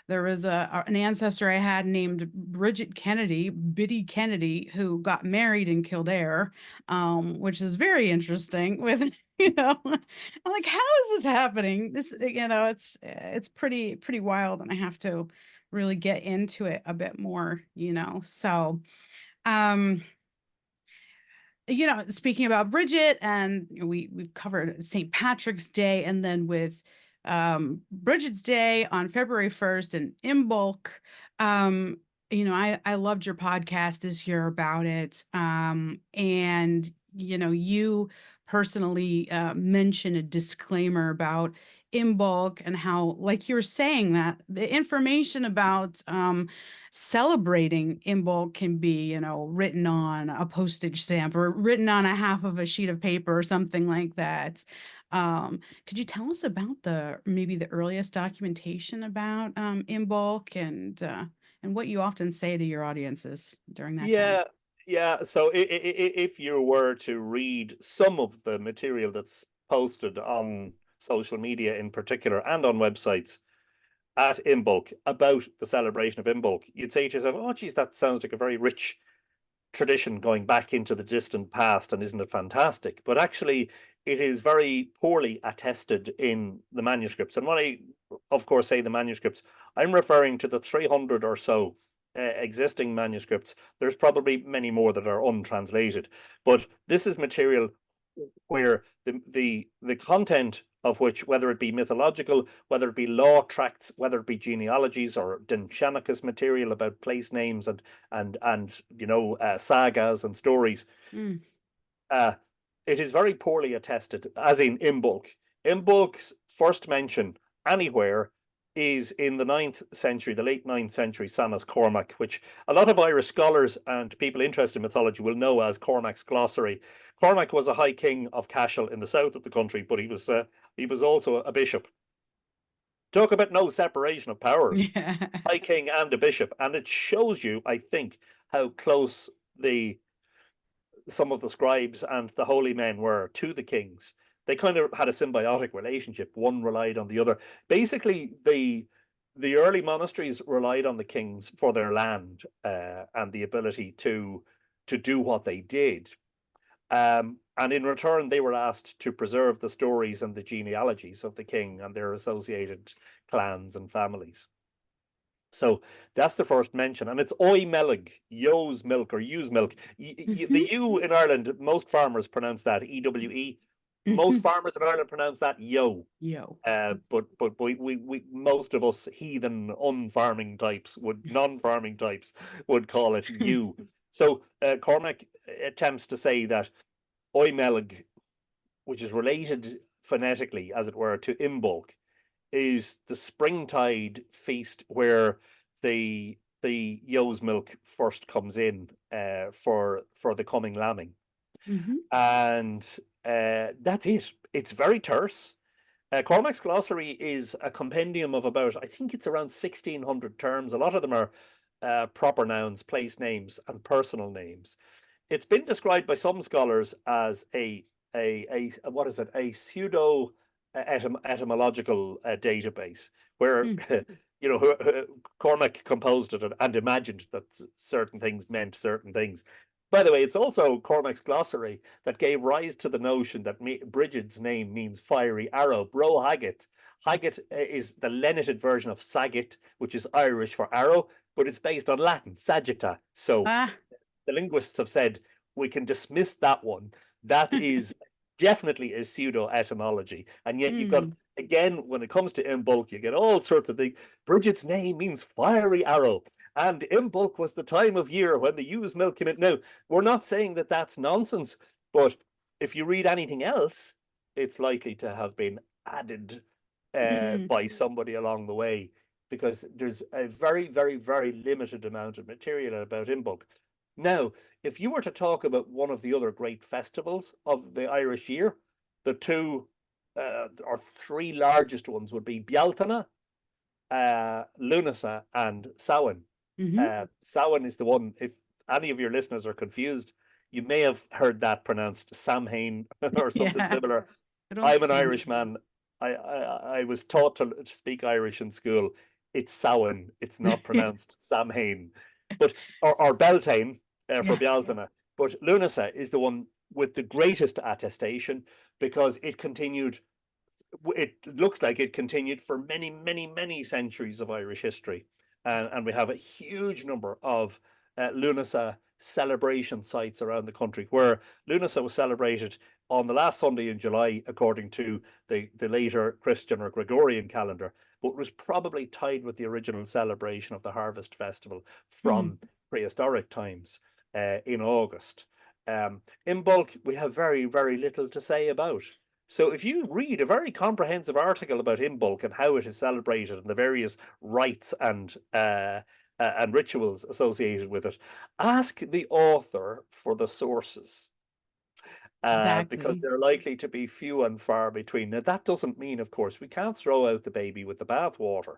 there was an ancestor I had named Bridget Kennedy, Biddy Kennedy, who got married in Kildare, which is very interesting. With I'm like, how is this happening? This, it's pretty wild, and I have to really get into it a bit more. So. Um, speaking about Bridget, and we've covered St. Patrick's Day, and then with Brigid's Day on February 1st in Imbolc. I loved your podcast this year about it. And you personally mentioned a disclaimer about Imbolc and how, like you were saying, that the information about celebrating Imbolc can be, written on a postage stamp or written on a half of a sheet of paper or something like that. Could you tell us about maybe the earliest documentation about Imbolc and what you often say to your audiences during that time? Yeah, yeah. So if you were to read some of the material that's posted on social media in particular and on websites at Imbolc about the celebration of Imbolc, you'd say to yourself, "Oh, geez, that sounds like a very rich tradition going back into the distant past, and isn't it fantastic?" But actually, it is very poorly attested in the manuscripts. And when I, of course, say the manuscripts, I'm referring to the 300 or so existing manuscripts. There's probably many more that are untranslated, but this is material where the content of which, whether it be mythological, whether it be law tracts, whether it be genealogies or Dinshanicus material about place names and sagas and stories, Mm. uh, it is very poorly attested, as in Imbolc. Imbolc's first mention anywhere is in the 9th century, the late 9th century, Sanas Cormac, which a lot of Irish scholars and people interested in mythology will know as Cormac's Glossary. Cormac was a high king of Cashel in the south of the country, but he was also a bishop. Talk about no separation of powers, Yeah. high king and a bishop, and it shows you, I think, how close the some of the scribes and the holy men were to the kings. They kind of had a symbiotic relationship. One relied on the other. Basically, the early monasteries relied on the kings for their land and the ability to do what they did. And in return, they were asked to preserve the stories and the genealogies of the king and their associated clans and families. So that's the first mention, and it's oi melig, yo's milk or ew's milk. The Hmm. U in Ireland, most farmers pronounce that EWE. Most Hmm. farmers in Ireland pronounce that yo. Yo. But we most of us heathen unfarming types would non-farming types would call it you. So Cormac attempts to say that oi melig, which is related phonetically, as it were, to Imbolc, is the springtide feast where the ewe's milk first comes in for the coming lambing, Hmm. and that's it. It's very terse. Cormac's Glossary is a compendium of about, I think it's around 1,600 terms. A lot of them are proper nouns, place names, and personal names. It's been described by some scholars as a what is it, a pseudo etymological database where Mm. Cormac composed it and imagined that certain things meant certain things. By the way, it's also Cormac's Glossary that gave rise to the notion that Brigid's name means fiery arrow. Bro Haggett. Haggett is the lenited version of Saggit, which is Irish for arrow, but it's based on Latin, sagitta. So Ah. the linguists have said we can dismiss that one. That is definitely a pseudo etymology. And yet you've got, Mm. again, when it comes to Imbolc, you get all sorts of things. Brigid's name means fiery arrow. And Imbolc was the time of year when the ewe's milk came in. Now, we're not saying that that's nonsense, but if you read anything else, it's likely to have been added Mm. by somebody along the way, because there's a very, very, very limited amount of material about Imbolc. Now, if you were to talk about one of the other great festivals of the Irish year, the two or three largest ones would be Bealtaine, Lunasa, and Samhain. Hmm. Samhain is the one, if any of your listeners are confused, you may have heard that pronounced Samhain or something Yeah. similar. I don't I'm an see. Irishman. I was taught to speak Irish in school. It's Samhain. It's not pronounced Samhain, but or Beltane for Yeah. Bealtaine. But Lunasa is the one with the greatest attestation because it continued. It looks like it continued for many, many, many centuries of Irish history, and we have a huge number of Lunasa celebration sites around the country where Lunasa was celebrated on the last Sunday in July, according to the later Christian or Gregorian calendar, but was probably tied with the original celebration of the harvest festival from prehistoric times in August. Imbolc, we have very, very little to say about. So if you read a very comprehensive article about Imbolc and how it is celebrated and the various rites and rituals associated with it, ask the author for the sources. Because Exactly. they're likely to be few and far between. Now, that doesn't mean, of course, we can't throw out the baby with the bathwater.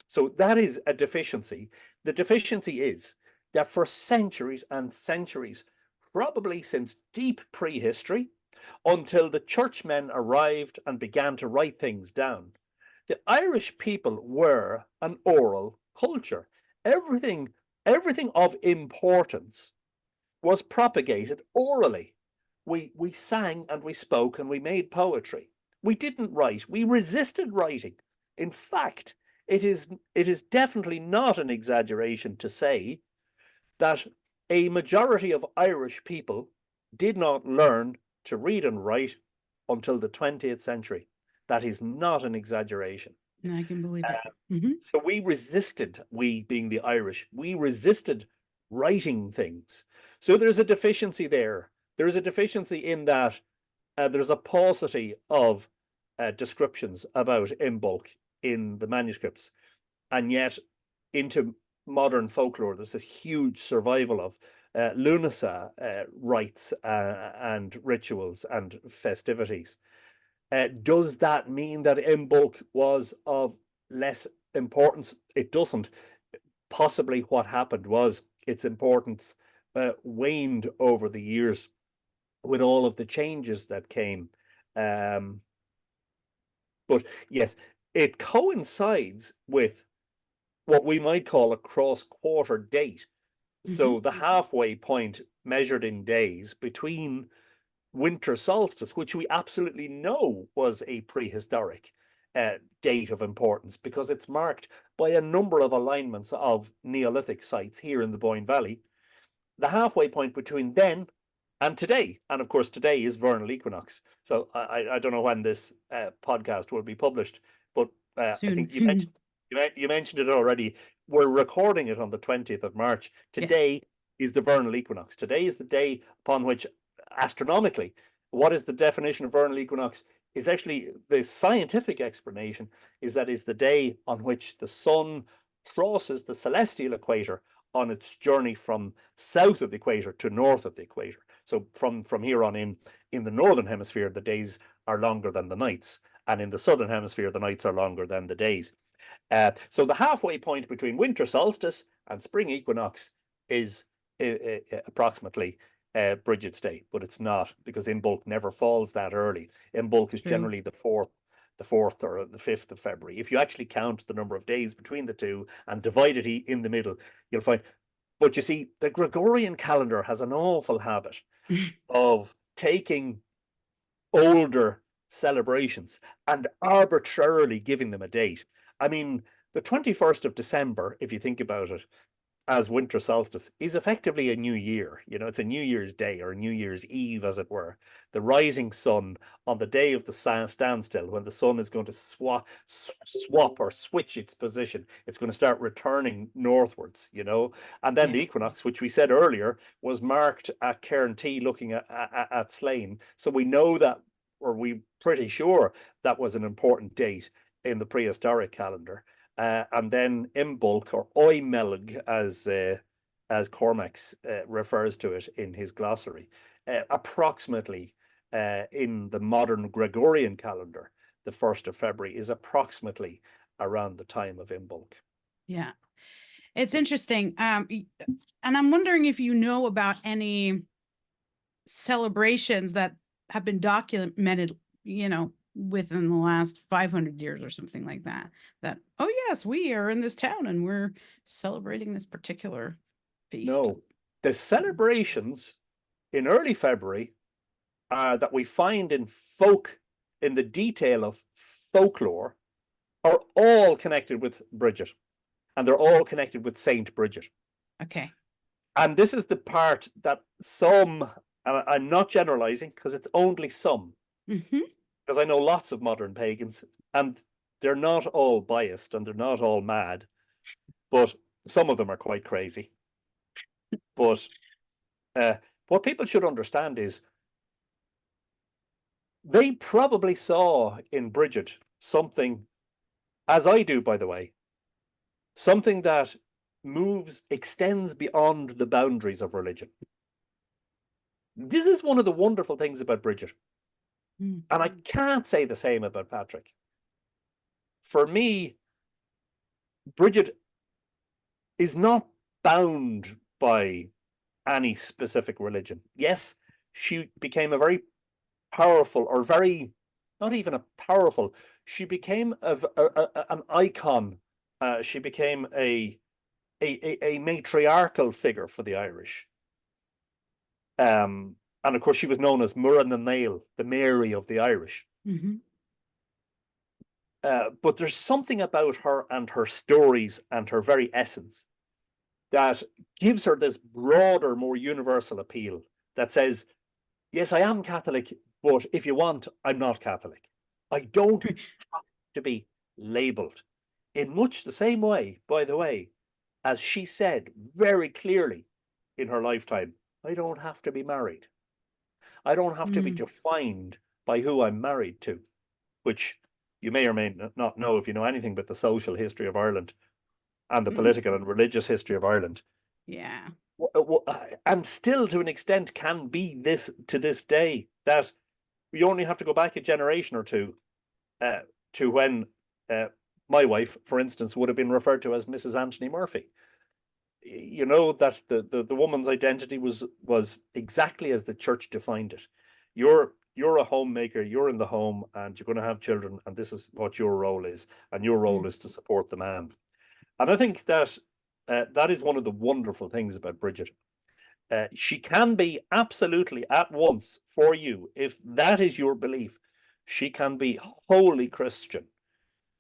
So that is a deficiency. The deficiency is that for centuries and centuries, probably since deep prehistory, until the churchmen arrived and began to write things down, the Irish people were an oral culture. Everything of importance was propagated orally. We sang and we spoke and we made poetry. We didn't write. We resisted writing. In fact, it is definitely not an exaggeration to say that a majority of Irish people did not learn to read and write until the 20th century. That is not an exaggeration. I can believe it. So we resisted, we being the Irish, we resisted writing things. So there's a deficiency there. There is a deficiency in that there's a paucity of descriptions about Imbolc in the manuscripts. And yet, into modern folklore, there's this huge survival of Lunasa rites and rituals and festivities. Does that mean that Imbolc was of less importance? It doesn't. Possibly what happened was its importance waned over the years with all of the changes that came. But yes, it coincides with what we might call a cross-quarter date. So the halfway point measured in days between winter solstice, which we absolutely know was a prehistoric date of importance because it's marked by a number of alignments of Neolithic sites here in the Boyne Valley. The halfway point between then and today, and of course today is vernal equinox. So I don't know when this podcast will be published, but I think you mentioned it already. We're recording it on the 20th of March. Today is the vernal equinox. Today is the day upon which, astronomically, what is the definition of vernal equinox? Is actually the scientific explanation is that is the day on which the sun crosses the celestial equator on its journey from south of the equator to north of the equator. So from here on in the northern hemisphere, the days are longer than the nights, and in the southern hemisphere, the nights are longer than the days. So the halfway point between winter solstice and spring equinox is approximately Brigid's Day, but it's not, because Imbolc never falls that early. Imbolc is generally the 4th or the 5th of February. If you actually count the number of days between the two and divide it in the middle, you'll find. But you see, the Gregorian calendar has an awful habit of taking older celebrations and arbitrarily giving them a date. I mean, the 21st of December, if you think about it, as winter solstice is effectively a new year. You know, it's a New Year's Day or New Year's Eve, as it were. The rising sun on the day of the standstill, when the sun is going to swap or switch its position, it's going to start returning northwards, you know. And then the equinox, which we said earlier, was marked at Cairntee looking at Slane. So we know that, or we're pretty sure that was an important date in the prehistoric calendar. And then Imbolc, or Oimelg, as Cormac refers to it in his glossary, approximately in the modern Gregorian calendar, the 1st of February is approximately around the time of Imbolc. Yeah, it's interesting. And I'm wondering if you know about any celebrations that have been documented, you know, within the last 500 years or something like that, oh yes, we are in this town and we're celebrating this particular feast. No, the celebrations in early February that we find in the detail of folklore, are all connected with Brigid, and they're all connected with Saint Brigid. Okay. And this is the part that some and I'm not generalizing because it's only some, Mm-hmm. because I know lots of modern pagans, and they're not all biased and they're not all mad, but some of them are quite crazy. But uh, what people should understand is they probably saw in Brigid something, as I do, by the way, something that extends beyond the boundaries of religion. This is one of the wonderful things about Brigid. Mm. And I can't say the same about Patrick. For me, Brigid is not bound by any specific religion. Yes, she became a very powerful, or very, not even a powerful, she became an icon. She became a matriarchal figure for the Irish. And of course, she was known as Mura na Nail, the Mary of the Irish. Mm-hmm. But there's something about her and her stories and her very essence that gives her this broader, more universal appeal that says, yes, I am Catholic, but if you want, I'm not Catholic. I don't have to be labeled. In much the same way, by the way, as she said very clearly in her lifetime, I don't have to be married. I don't have to be Mm. defined by who I'm married to, which you may or may not know if you know anything about the social history of Ireland and the Mm. political and religious history of Ireland. Yeah. And still, to an extent, can be this to this day, that we only have to go back a generation or two uh, to when my wife, for instance, would have been referred to as Mrs. Anthony Murphy. You know that the woman's identity was exactly as the church defined it. You're a homemaker, you're in the home, and you're going to have children, and this is what your role is, and your role Mm. is to support the man. And I think that that is one of the wonderful things about Brigid. She can be absolutely at once for you, if that is your belief. She can be wholly Christian,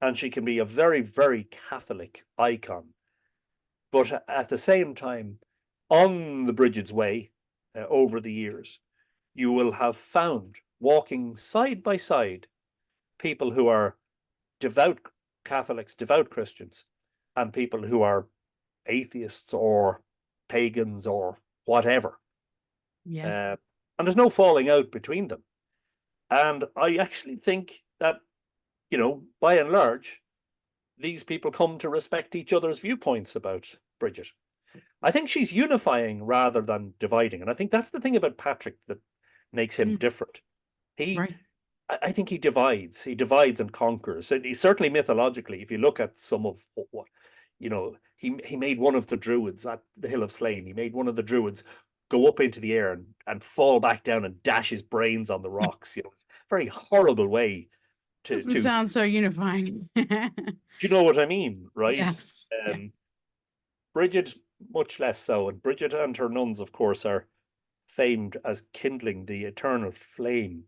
and she can be a very, very Catholic icon. But at the same time, on the Brigid's Way, over the years, you will have found, walking side by side, people who are devout Catholics, devout Christians, and people who are atheists or pagans or whatever. Yes. And there's no falling out between them. And I actually think that, by and large, these people come to respect each other's viewpoints about Brigid. I think she's unifying rather than dividing. And I think that's the thing about Patrick that makes him Mm. different. He, Right. I think he divides and conquers. And he certainly mythologically, if you look at some of what, he made one of the druids at the Hill of Slane. He made one of the druids go up into the air and fall back down and dash his brains on the rocks. It's a very horrible way Doesn't to sound so unifying. do you know what I mean, right? Yeah. Yeah. Um, Brigid, much less so. And Brigid and her nuns, of course, are famed as kindling the eternal flame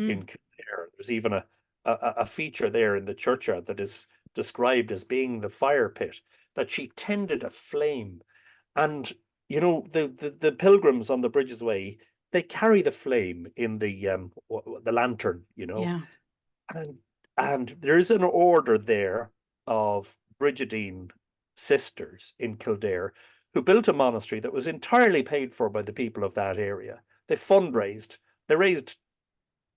Mm. in Kildare. There's even a feature there in the churchyard that is described as being the fire pit, that she tended a flame. And, the pilgrims on the Bridges Way, they carry the flame in the lantern, Yeah. and there's an order there of Brigidine sisters in Kildare who built a monastery that was entirely paid for by the people of that area. They fundraised. They raised,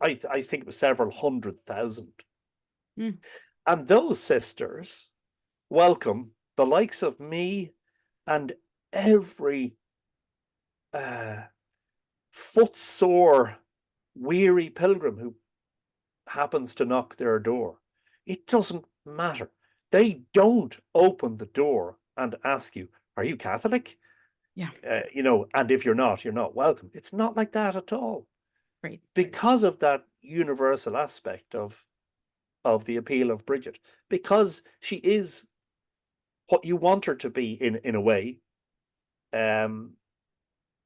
I think it was several 100,000. Mm. And those sisters welcome the likes of me and every uh, footsore, weary pilgrim who happens to knock their door. It doesn't matter. They don't open the door and ask you, are you Catholic? Yeah. And if you're not welcome. It's not like that at all. Right. Because of that universal aspect of the appeal of Brigid, because she is what you want her to be in a way, um,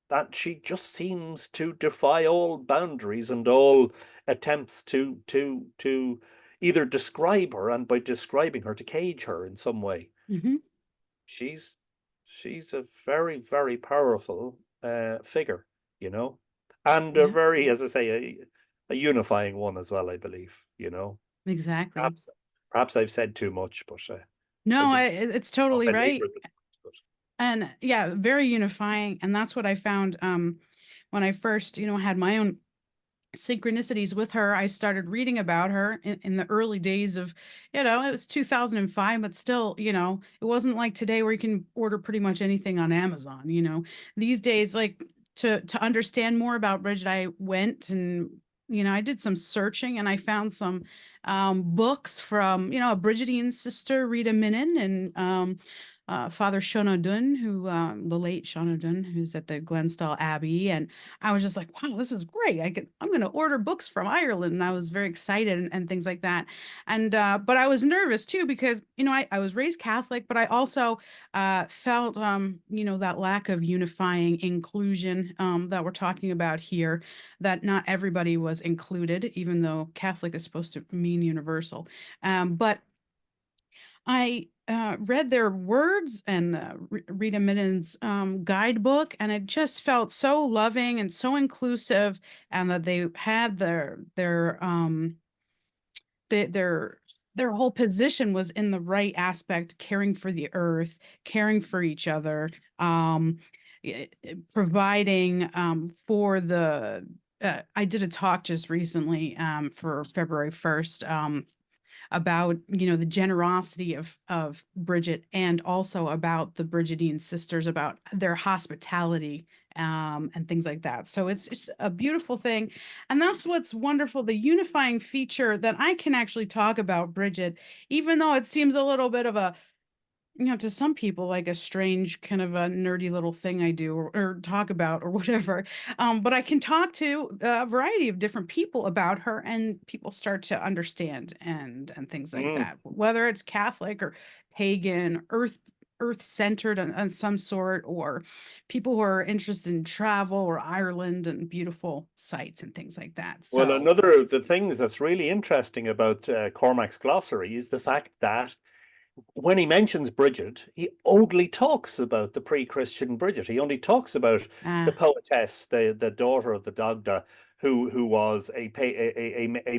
that she just seems to defy all boundaries and all attempts to either describe her, and by describing her, to cage her in some way. Mm-hmm. She's she's a very, very powerful figure, you know. and a Yeah, very, as I say, a unifying one as well, I believe, exactly. Perhaps, perhaps I've said too much, but I No, just it's don't totally right. belabor the point. And yeah, very unifying. And that's what I found when I first, had my own synchronicities with her. I started reading about her in the early days of, it was 2005, but still, it wasn't like today where you can order pretty much anything on Amazon. These days, like to understand more about Brigid, I went and, I did some searching and I found some books from, a Brigidian sister, Rita Minin, and Father Shonodun, who the late Shonodun, who's at the Glenstall Abbey, and I was just like, wow, this is great. I'm going to order books from Ireland, and I was very excited and things like that. And but I was nervous too because I was raised Catholic, but I also felt that lack of unifying inclusion that we're talking about here. That not everybody was included, even though Catholic is supposed to mean universal. But I read their words and Rita Mitten's guidebook, and it just felt so loving and so inclusive, and that they had their their whole position was in the right aspect, caring for the earth, caring for each other, providing for the. I did a talk just recently for February 1st. About the generosity of Brigid, and also about the Brigidian sisters, about their hospitality and things like that. So it's just a beautiful thing, and that's what's wonderful. The unifying feature that I can actually talk about Brigid, even though it seems a little bit of a to some people, like a strange kind of a nerdy little thing I do or talk about or whatever. But I can talk to a variety of different people about her, and people start to understand and things like Mm. that. Whether it's Catholic or pagan, earth centered on some sort, or people who are interested in travel or Ireland and beautiful sights and things like that. Well, So, another of the things that's really interesting about Cormac's glossary is the fact that when he mentions Brigid, he only talks about the pre-Christian Brigid. He only talks about the uh, poetess, the daughter of the Dagda, who was a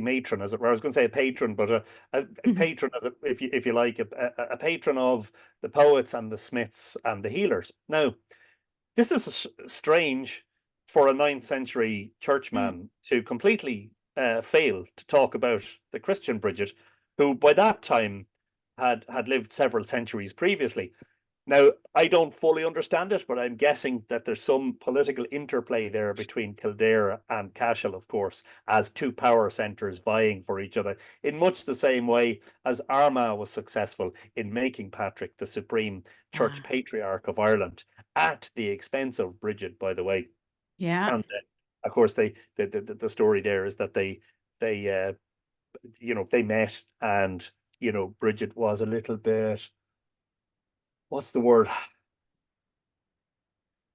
matron, as it were. I was going to say a patron, but a patron, as if you like, a patron of the poets and the smiths and the healers. Now, this is strange for a ninth century churchman to completely fail to talk about the Christian Brigid, who by that time had lived several centuries previously. Now, I don't fully understand it, but I'm guessing that there's some political interplay there between Kildare and Cashel, of course, as two power centres vying for each other, in much the same way as Armagh was successful in making Patrick the supreme church uh, patriarch of Ireland, at the expense of Brigid, by the way. yeah, And of course, the story there is that they they met, and Brigid was a little bit, what's the word?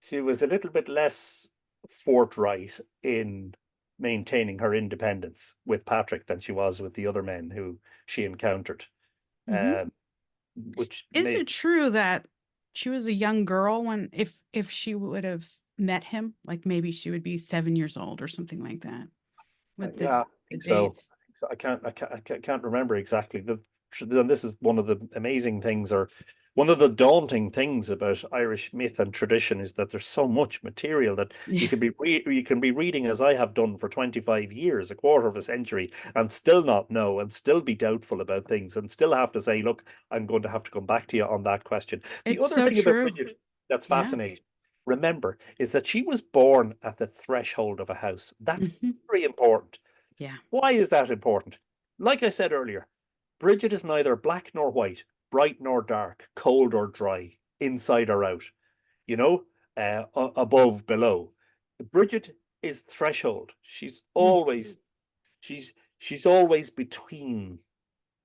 She was a little bit less forthright in maintaining her independence with Patrick than she was with the other men who she encountered, mhm. um, which Is made it true that she was a young girl when if she would have met him, like maybe she would be 7 years old or something like that with yeah, I the think so. dates? I think so. I can't remember exactly. And this is one of the amazing things, or one of the daunting things about Irish myth and tradition, is that there's so much material that Yeah, you can be reading, as I have done for 25 years, a quarter of a century, and still not know, and still be doubtful about things, and still have to say, look, I'm going to have to come back to you on that question. The it's other so thing about true. Bridget that's Yeah. fascinating, remember, is that she was born at the threshold of a house. That's Hmm. very important. Yeah. Why is that important? Like I said earlier, Bridget is neither black nor white, bright nor dark, cold or dry, inside or out, you know, above, below. Bridget is threshold. Mm. She's always between.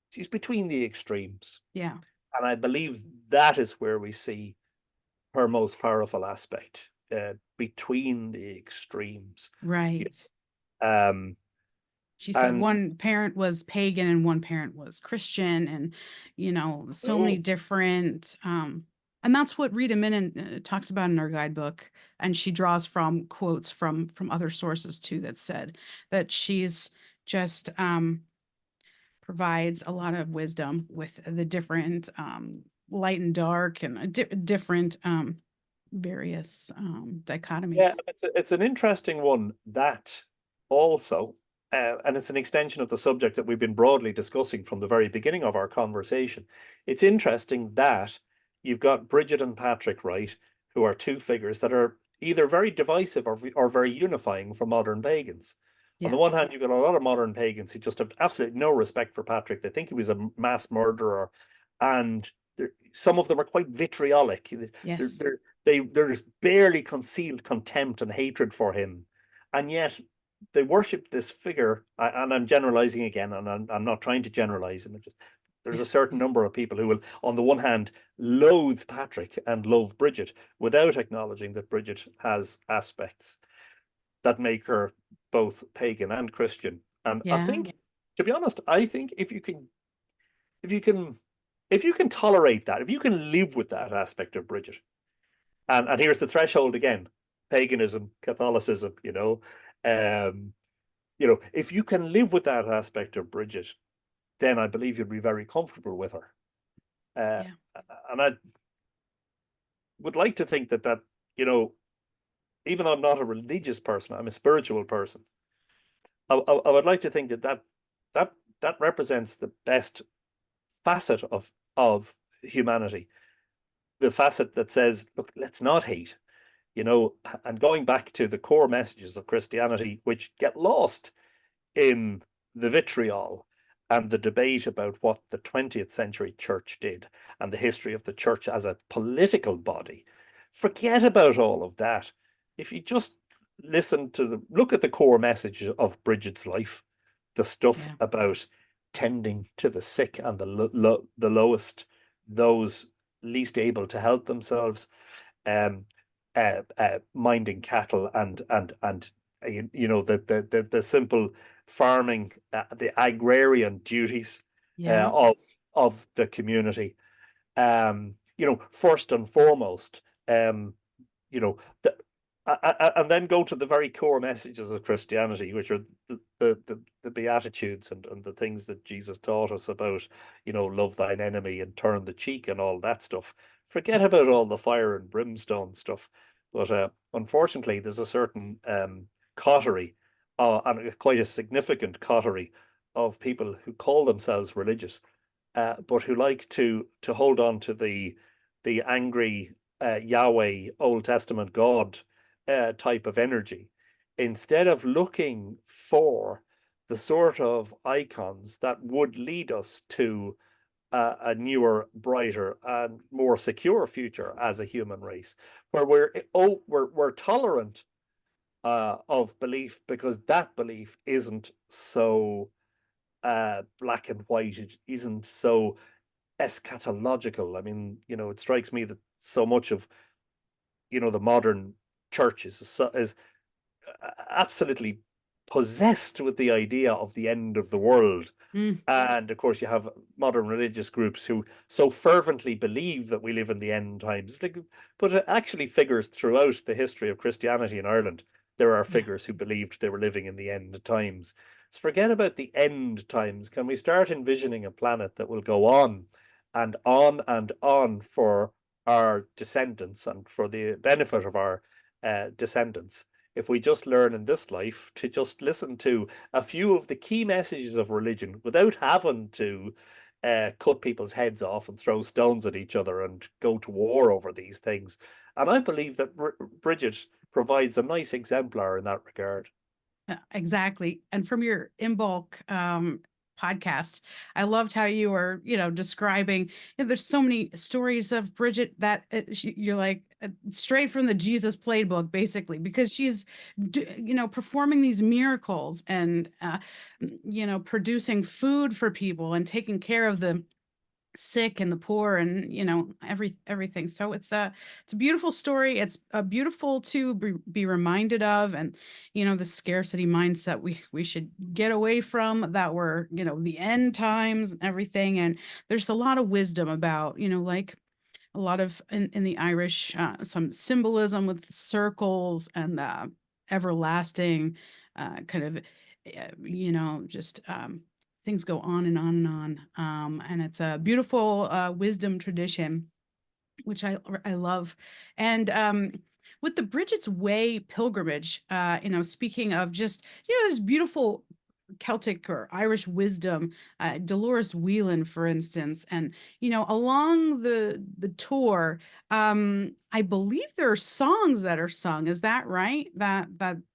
She's between the extremes. Yeah. And I believe that is where we see her most powerful aspect, between the extremes. Yeah. Right. Um, She said and one parent was pagan and one parent was Christian, and so many oh, different And that's what Rita Minen talks about in our guidebook. And she draws from quotes from other sources too, that said that she's just provides a lot of wisdom with the different light and dark and different various Yeah, dichotomies. it's an interesting one that also, and it's an extension of the subject that we've been broadly discussing from the very beginning of our conversation. It's interesting that you've got Brigid and Patrick, right, who are two figures that are either very divisive or very unifying for modern pagans. On Yeah. the one hand, you've got a lot of modern pagans who just have absolutely no respect for Patrick. They think he was a mass murderer, and some of them are quite vitriolic. They're, Yes. they're there's barely concealed contempt and hatred for him, and yet they worship this figure. And I'm generalizing again, and I'm not trying to generalize him. There's Yeah. a certain number of people who will, on the one hand, loathe Patrick and love Brigid without acknowledging that Brigid has aspects that make her both pagan and Christian. And I Yeah. think, to be honest, I think if you can, if you can tolerate that, if you can live with that aspect of Brigid, and here's the threshold again: paganism, Catholicism. Um, if you can live with that aspect of Brigid, then I believe you'd be very comfortable with her. Uh, Yeah. and I would like to think that even though I'm not a religious person, I'm a spiritual person. I would like to think that that represents the best facet of humanity, the facet that says, look, let's not hate, and going back to the core messages of Christianity, which get lost in the vitriol and the debate about what the 20th century church did and the history of the church as a political body. Forget about all of that. If you just look at the core message of Brigid's life, the stuff Yeah. about tending to the sick and the lowest, those least able to help themselves, um, minding cattle and the simple farming, the agrarian duties Yeah. of the community. First and foremost, you know, the, and then go to the very core messages of Christianity, which are the Beatitudes and the things that Jesus taught us about, love thine enemy and turn the cheek and all that stuff. Forget about all the fire and brimstone stuff. But unfortunately, there's a certain coterie, and quite a significant coterie of people who call themselves religious, but who like to hold on to the angry Yahweh Old Testament God type of energy, instead of looking for the sort of icons that would lead us to a newer, brighter, and more secure future as a human race, where we're tolerant of belief because that belief isn't so black and white. It isn't so eschatological. I mean, it strikes me that so much of the modern church is absolutely possessed with the idea of the end of the world. Mm. And of course, you have modern religious groups who so fervently believe that we live in the end times. But it actually figures throughout the history of Christianity in Ireland. There are Yeah. figures who believed they were living in the end times. So forget about the end times. Can we start envisioning a planet that will go on for our descendants and for the benefit of our descendants? If we just learn in this life to just listen to a few of the key messages of religion without having to cut people's heads off and throw stones at each other and go to war over these things. And I believe that Brigid provides a nice exemplar in that regard. Exactly. And from your in bulk podcast, I loved how you were, describing, there's so many stories of Bridget that you're like straight from the Jesus playbook, basically, because she's, performing these miracles and, producing food for people and taking care of the sick and the poor and everything. So it's a beautiful story. It's a beautiful to be reminded of, and the scarcity mindset we should get away from, that we're the end times and everything. And there's a lot of wisdom about like a lot of in the Irish, some symbolism with circles and everlasting kind of, just things go on and on and on. And it's a beautiful wisdom tradition, which I love. And with the Bridget's Way pilgrimage, speaking of just, there's beautiful Celtic or Irish wisdom, Dolores Whelan, for instance, and along the tour, I believe there are songs that are sung. Is that right? That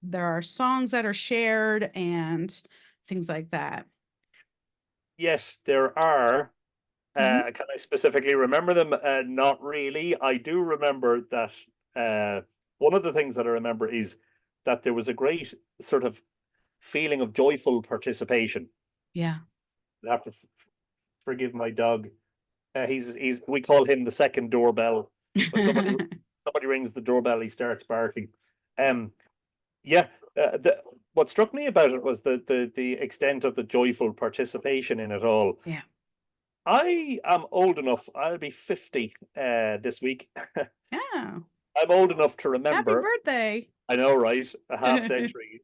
there are songs that are shared and things like that. Yes, there are. Hmm. Can I specifically remember them? Not really. I do remember that one of the things that I remember is that there was a great sort of feeling of joyful participation. Yeah. I have to forgive my dog. He's we call him the second doorbell. When somebody rings the doorbell, he starts barking. Um, yeah. What struck me about it was the extent of the joyful participation in it all. Yeah. I am old enough. I'll be 50 this week. Yeah. I'm old enough to Happy remember. birthday. I know, right? A half century,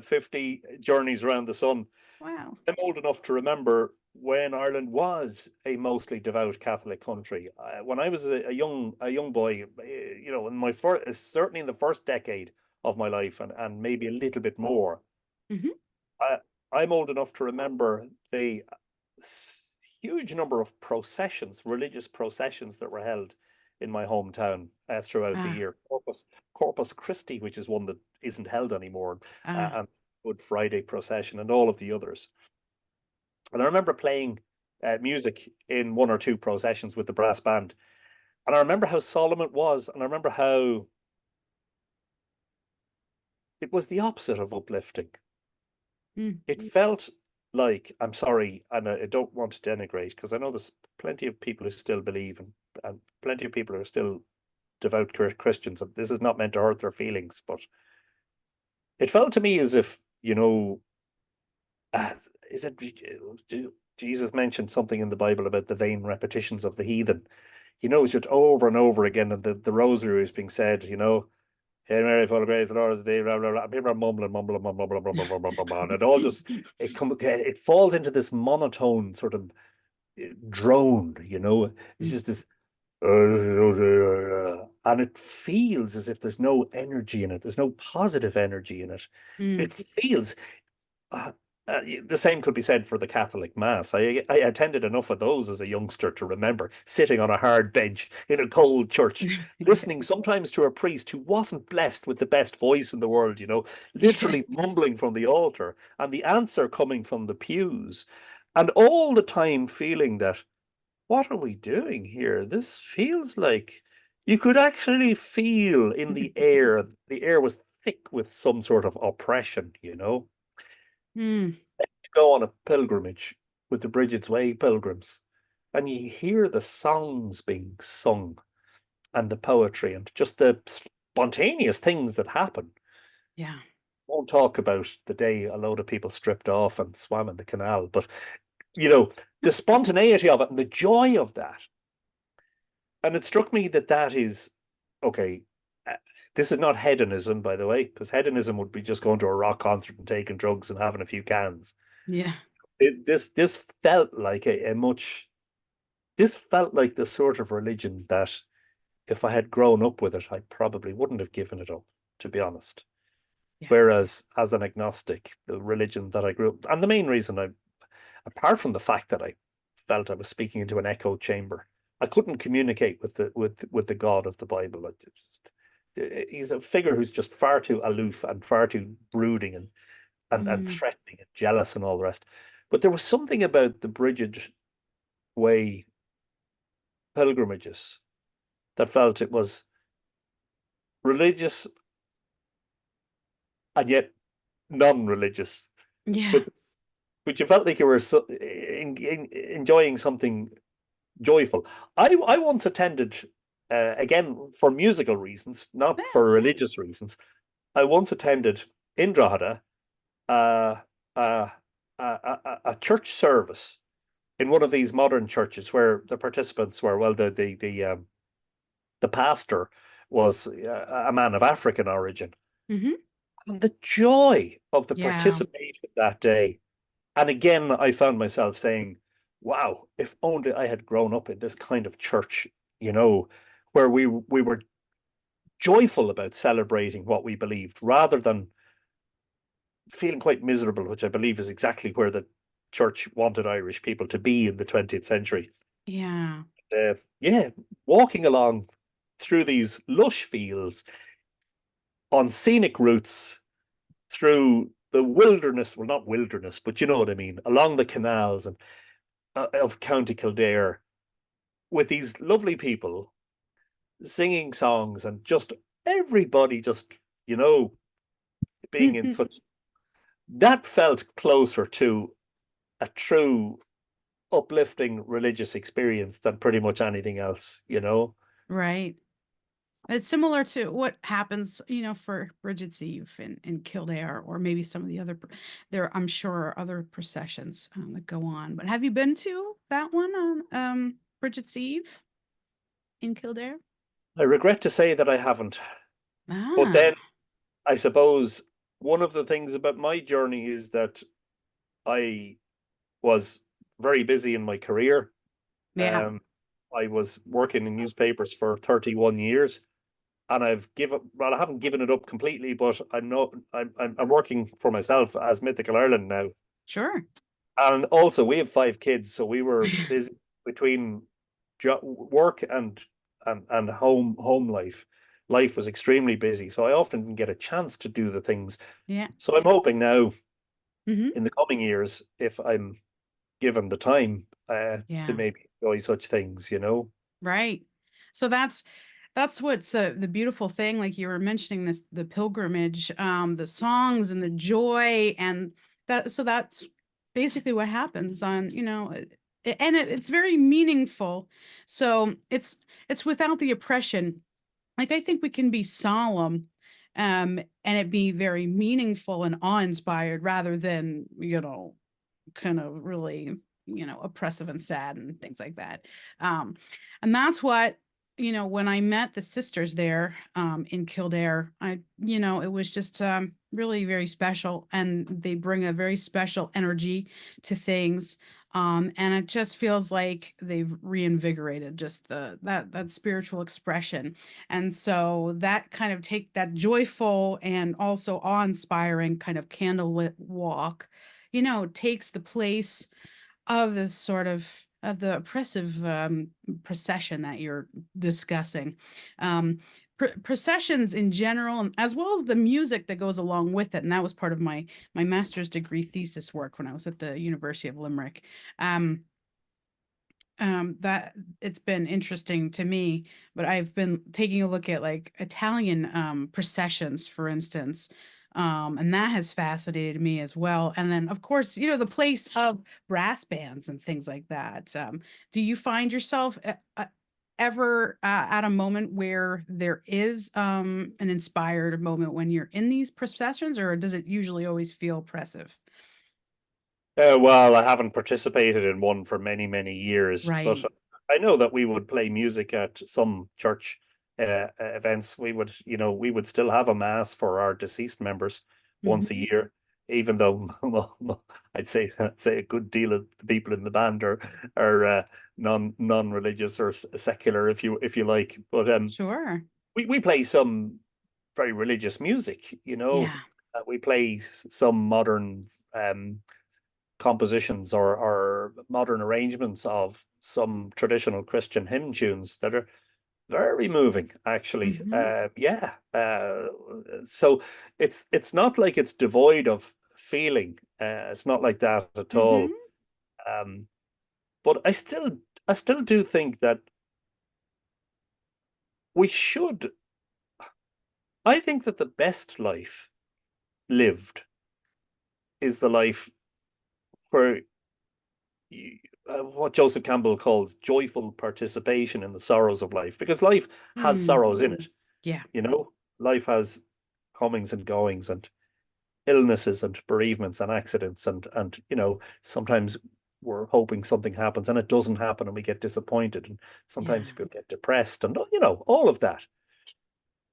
50 journeys around the sun. Wow. I'm old enough to remember when Ireland was a mostly devout Catholic country. When I was a young boy, in my first, certainly in the first decade of my life, and maybe a little bit more, Hmm. I, I'm old enough to remember the huge number of processions, religious processions that were held in my hometown throughout the Ah, year. Corpus Christi, which is one that isn't held anymore, ah. and Good Friday procession, and all of the others. And I remember playing music in one or two processions with the brass band. And I remember how solemn it was. And I remember how it was the opposite of uplifting. Mm. It felt like, I'm sorry, and I don't want to denigrate, because I know there's plenty of people who still believe, and plenty of people who are still devout Christians. And this is not meant to hurt their feelings, but it felt to me as if, uh, is it Jesus mentioned something in the Bible about the vain repetitions of the heathen. It's just over and over again, and the rosary is being said, Hail Mary, full of grace, the Lord is with thee, blah, blah, blah. People are mumbling, mumbling, mumbling, mumbling, mumbling, mumbling, mumbling, and it all just it falls into this monotone sort of drone, It's just this and it feels as if there's no energy in it. There's no positive energy in it. Mm. It feels uh, the same could be said for the Catholic Mass. I attended enough of those as a youngster to remember sitting on a hard bench in a cold church, listening sometimes to a priest who wasn't blessed with the best voice in the world, literally mumbling from the altar, and the answer coming from the pews, and all the time feeling that, what are we doing here? This feels like you could actually feel in the air was thick with some sort of oppression. Mm. Go on a pilgrimage with the Brigid's Way pilgrims, and you hear the songs being sung and the poetry and just the spontaneous things that happen. Yeah. Won't talk about the day a load of people stripped off and swam in the canal, but you know the spontaneity of it and the joy of that. And it struck me that that is okay. uh, This is not hedonism, by the way, because hedonism would be just going to a rock concert and taking drugs and having a few cans. Yeah. This felt like a much this felt like the sort of religion that if I had grown up with it, I probably wouldn't have given it up, to be honest. Yeah. Whereas as an agnostic, the religion that I grew up, and the main reason apart from the fact that I felt I was speaking into an echo chamber, I couldn't communicate with the God of the Bible. He's a figure who's just far too aloof and far too brooding and Mm. threatening and jealous and all the rest. But there was something about the Brigid Way pilgrimages that felt it was religious and yet non-religious, Yeah. but you felt like you were enjoying something joyful. I once attended, again for musical reasons, not Yeah. for religious reasons. I once attended in Drogheda uh, uh, a church service in one of these modern churches where the participants were, well, the the pastor was a man of African origin. Hmm. And the joy of the Yeah. participation that day. And again, I found myself saying, wow, if only I had grown up in this kind of church, where we were joyful about celebrating what we believed rather than feeling quite miserable, which I believe is exactly where the church wanted Irish people to be in the 20th century. Yeah. Yeah, walking along through these lush fields on scenic routes through the wilderness, well, not wilderness, but you know what I mean, along the canals and of County Kildare with these lovely people singing songs and just everybody just, you know, being in such, that felt closer to a true uplifting religious experience than pretty much anything else. Right. It's similar to what happens, for Brigid's Eve in Kildare, or maybe some of the other, there, I'm sure, are other processions that go on. But have you been to that one on Brigid's Eve in Kildare? I regret to say that I haven't. But Ah, then I suppose one of the things about my journey is that I was very busy in my career. yeah, Um, I was working in newspapers for 31 years, and I haven't given it up completely, but I'm working for myself as Mythical Ireland now. sure. And also, we have 5 kids, so we were busy between work and home life. Life was extremely busy, so I often didn't get a chance to do the things. Yeah. So I'm hoping now Hmm. in the coming years, if I'm given the time, to Yeah. maybe enjoy such things. Right. So that's what's the beautiful thing, like you were mentioning, this, the pilgrimage, the songs and the joy, and that's basically what happens on, and it's very meaningful. So it's without the oppression. Like, I think we can be solemn, and it be very meaningful and awe-inspired, rather than, kind of really, oppressive and sad and things like that. Um, and that's what, when I met the sisters there in Kildare, it was just really very special, and they bring a very special energy to things. And it just feels like they've reinvigorated just that spiritual expression. And so that kind of take that joyful and also awe-inspiring kind of candlelit walk, takes the place of this sort of the oppressive procession that you're discussing. Processions in general, as well as the music that goes along with it, and that was part of my master's degree thesis work when I was at the University of Limerick. Um, that it's been interesting to me, but I've been taking a look at like Italian processions, for instance. And that has fascinated me as well. And then, of course, the place of brass bands and things like that. Do you find yourself ever at a moment where there is an inspired moment when you're in these processions, or does it usually always feel oppressive? Well, I haven't participated in one for many, many years, but Right. I know that we would play music at some church events. We would still have a mass for our deceased members once a Hmm. year, even though well, I'd say a good deal of the people in the band are non-religious or secular, if you like. But Sure. we play some very religious music. Yeah. We play some modern compositions or modern arrangements of some traditional Christian hymn tunes that are very moving, actually. Hmm. Yeah. So it's not like it's devoid of feeling. It's not like that at all. Hmm. Um, but I still do think that we should. I think that the best life lived is the life where you, what Joseph Campbell calls joyful participation in the sorrows of life, because life has Mm. sorrows in it. Yeah. You know, life has comings and goings and illnesses and bereavements and accidents and sometimes we're hoping something happens and it doesn't happen and we get disappointed, and sometimes Yeah. people get depressed and all of that.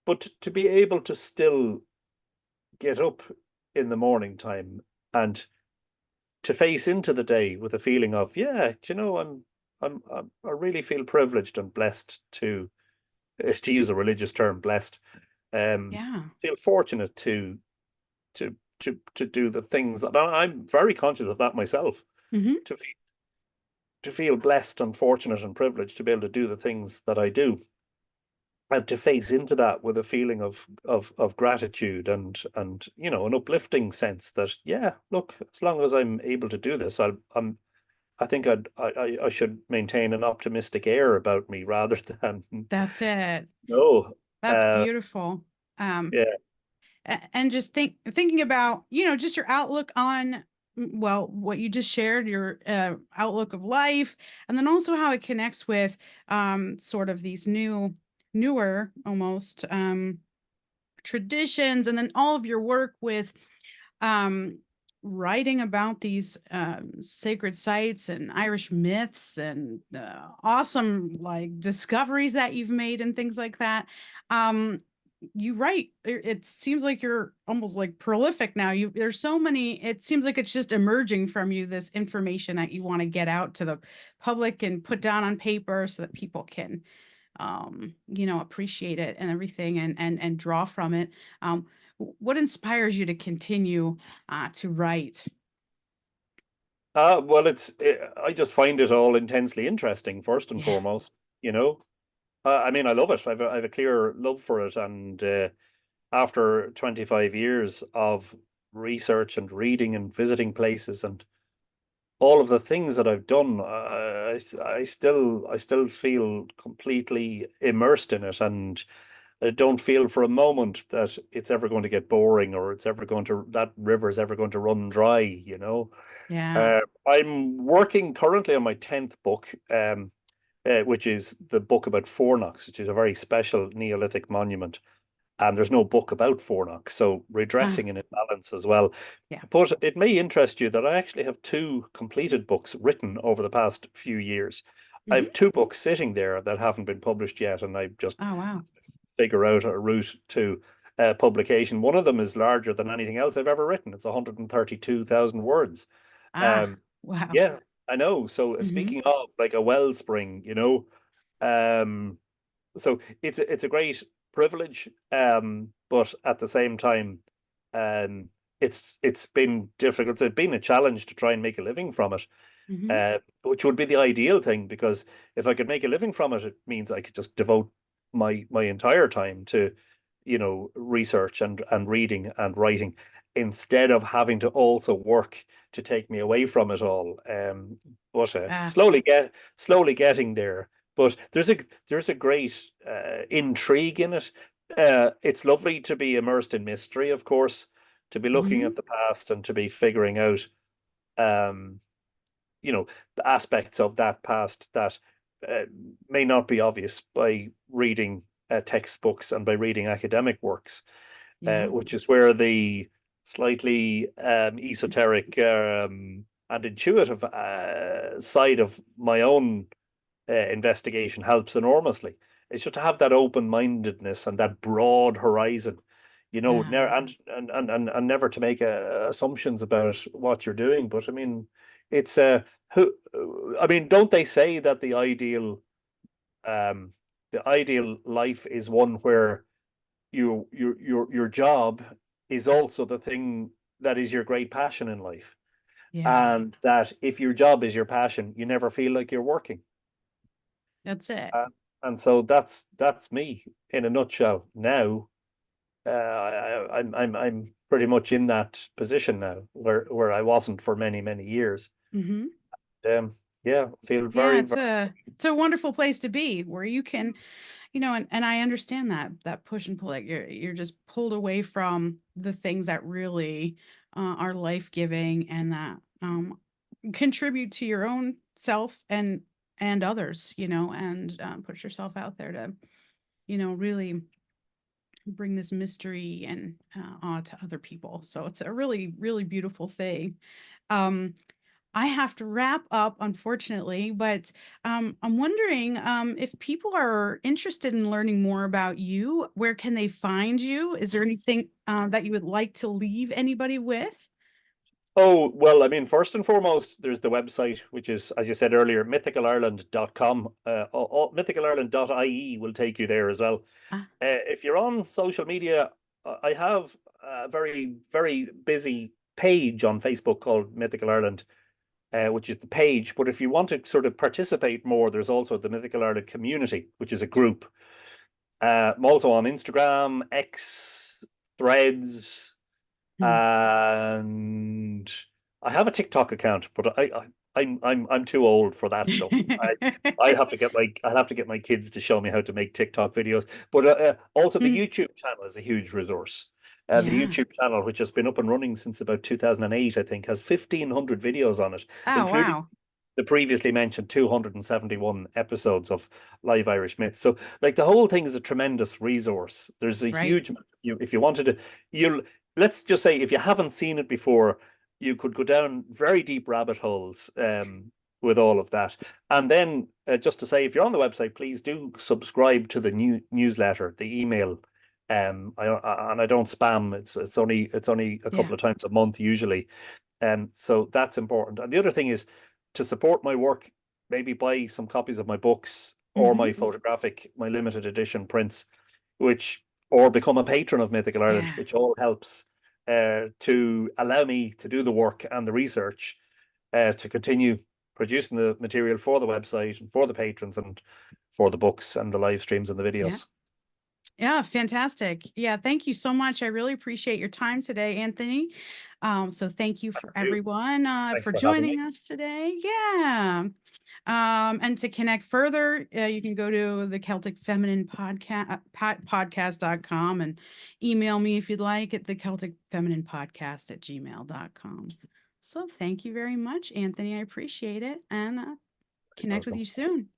But to be able to still get up in the morning time and to face into the day with a feeling of, yeah, I really feel privileged and blessed to use a religious term, blessed, Yeah. feel fortunate to do the things that I'm very conscious of that myself. Hmm. To feel blessed and fortunate and privileged to be able to do the things that I do, and to face into that with a feeling of gratitude and an uplifting sense that, yeah, look, as long as I'm able to do this, I think I should maintain an optimistic air about me rather than That's it. no. That's beautiful. Um, Yeah. and just thinking about, just your outlook on, well, what you just shared, your outlook of life, and then also how it connects with sort of these newer almost traditions, and then all of your work with um, writing about these sacred sites and Irish myths and awesome like discoveries that you've made and things like that. Um, you write. It seems like you're almost like prolific now. There's so many. It seems like it's just emerging from you, this information that you want to get out to the public and put down on paper so that people can appreciate it and everything, and draw from it. What inspires you to continue to write? Well, I just find it all intensely interesting, first and Yeah. foremost. You know, I mean, I love it. I have a clear love for it, and after 25 years of research and reading and visiting places and all of the things that I've done, I still feel completely immersed in it, and I don't feel for a moment that it's ever going to get boring or that river is ever going to run dry. Yeah. I'm working currently on my 10th book, which is the book about Fornox, which is a very special Neolithic monument. And there's no book about Fornox, so Huh. redressing an imbalance as well. Yeah. But it may interest you that I actually have two completed books written over the past few years. I Hmm. have two books sitting there that haven't been published yet, and I just Oh, wow. have to figure out a route to publication. One of them is larger than anything else I've ever written. It's 132,000 words. Ah, Um, wow. yeah, I know. So Hmm. speaking of like a wellspring, um, so it's a great privilege, but at the same time, um, it's been difficult. It's been a challenge to try and make a living from it, Hmm. which would be the ideal thing, because if I could make a living from it, it means I could just devote my entire time to, research and reading and writing, instead of having to also work to take me away from it all. But Ah, slowly getting there. But there's a great intrigue in it. It's lovely to be immersed in mystery, of course, to be looking hmm. at the past and to be figuring out, um, the aspects of that past that uh, may not be obvious by reading textbooks and by reading academic works, Yeah. which is where the slightly esoteric and intuitive side of my own investigation helps enormously. It's just to have that open mindedness and that broad horizon, Ah. and never to make assumptions about what you're doing. But I mean, it's who, I mean, don't they say that um, the ideal life is one where your job is also the thing that is your great passion in life, Yeah. and that if your job is your passion, you never feel like you're working. That's it. Uh, and so that's me in a nutshell. Now, I'm pretty much in that position now, where I wasn't for many years. Hmm. Yeah, feel Yeah, very, it's a wonderful place to be where you can, and I understand that push and pull, like you're just pulled away from the things that really are life-giving and that contribute to your own self and others, and put yourself out there to, really bring this mystery and awe to other people. So it's a really, really beautiful thing. Um, I have to wrap up, unfortunately, but I'm wondering if people are interested in learning more about you, where can they find you? Is there anything that you would like to leave anybody with? Oh, well, I mean, first and foremost, there's the website, which is, as you said earlier, mythicalireland.com. Mythicalireland.ie will take you there as well. Ah, If you're on social media, I have a very, very busy page on Facebook called Mythical Ireland, which is the page. But if you want to sort of participate more, there's also the Mythical Ireland community, which is a group. I'm also on Instagram, X, Threads, hmm. and I have a TikTok account, but I'm too old for that stuff. I'll have to get my kids to show me how to make TikTok videos. But also the Mm, YouTube channel is a huge resource. The yeah. YouTube channel, which has been up and running since about 2008, I think, has 1,500 videos on it, Oh, including wow. the previously mentioned 271 episodes of live Irish myths. So, like, the whole thing is a tremendous resource. There's a Right. huge amount. If you wanted to, you'll let's just say if you haven't seen it before, you could go down very deep rabbit holes with all of that. And then just to say, if you're on the website, please do subscribe to the new newsletter, the email. And I don't spam. It's only a Yeah. couple of times a month usually, and so that's important. And the other thing is to support my work, maybe buy some copies of my books or Hmm. my photographic, my limited edition prints, which or become a patron of Mythical Ireland, Yeah. which all helps to allow me to do the work and the research to continue producing the material for the website and for the patrons and for the books and the live streams and the Yeah. videos. Yeah, fantastic. Yeah, thank you so much. I really appreciate your time today, Anthony. So thank you for Thank you. everyone Thanks for for having me. joining us today. Yeah. And to connect further, you can go to the Celtic Feminine podcast.com and email me if you'd like at the Celtic Feminine Podcast at gmail.com. So thank you very much, Anthony. I appreciate it and connect with Welcome. you soon.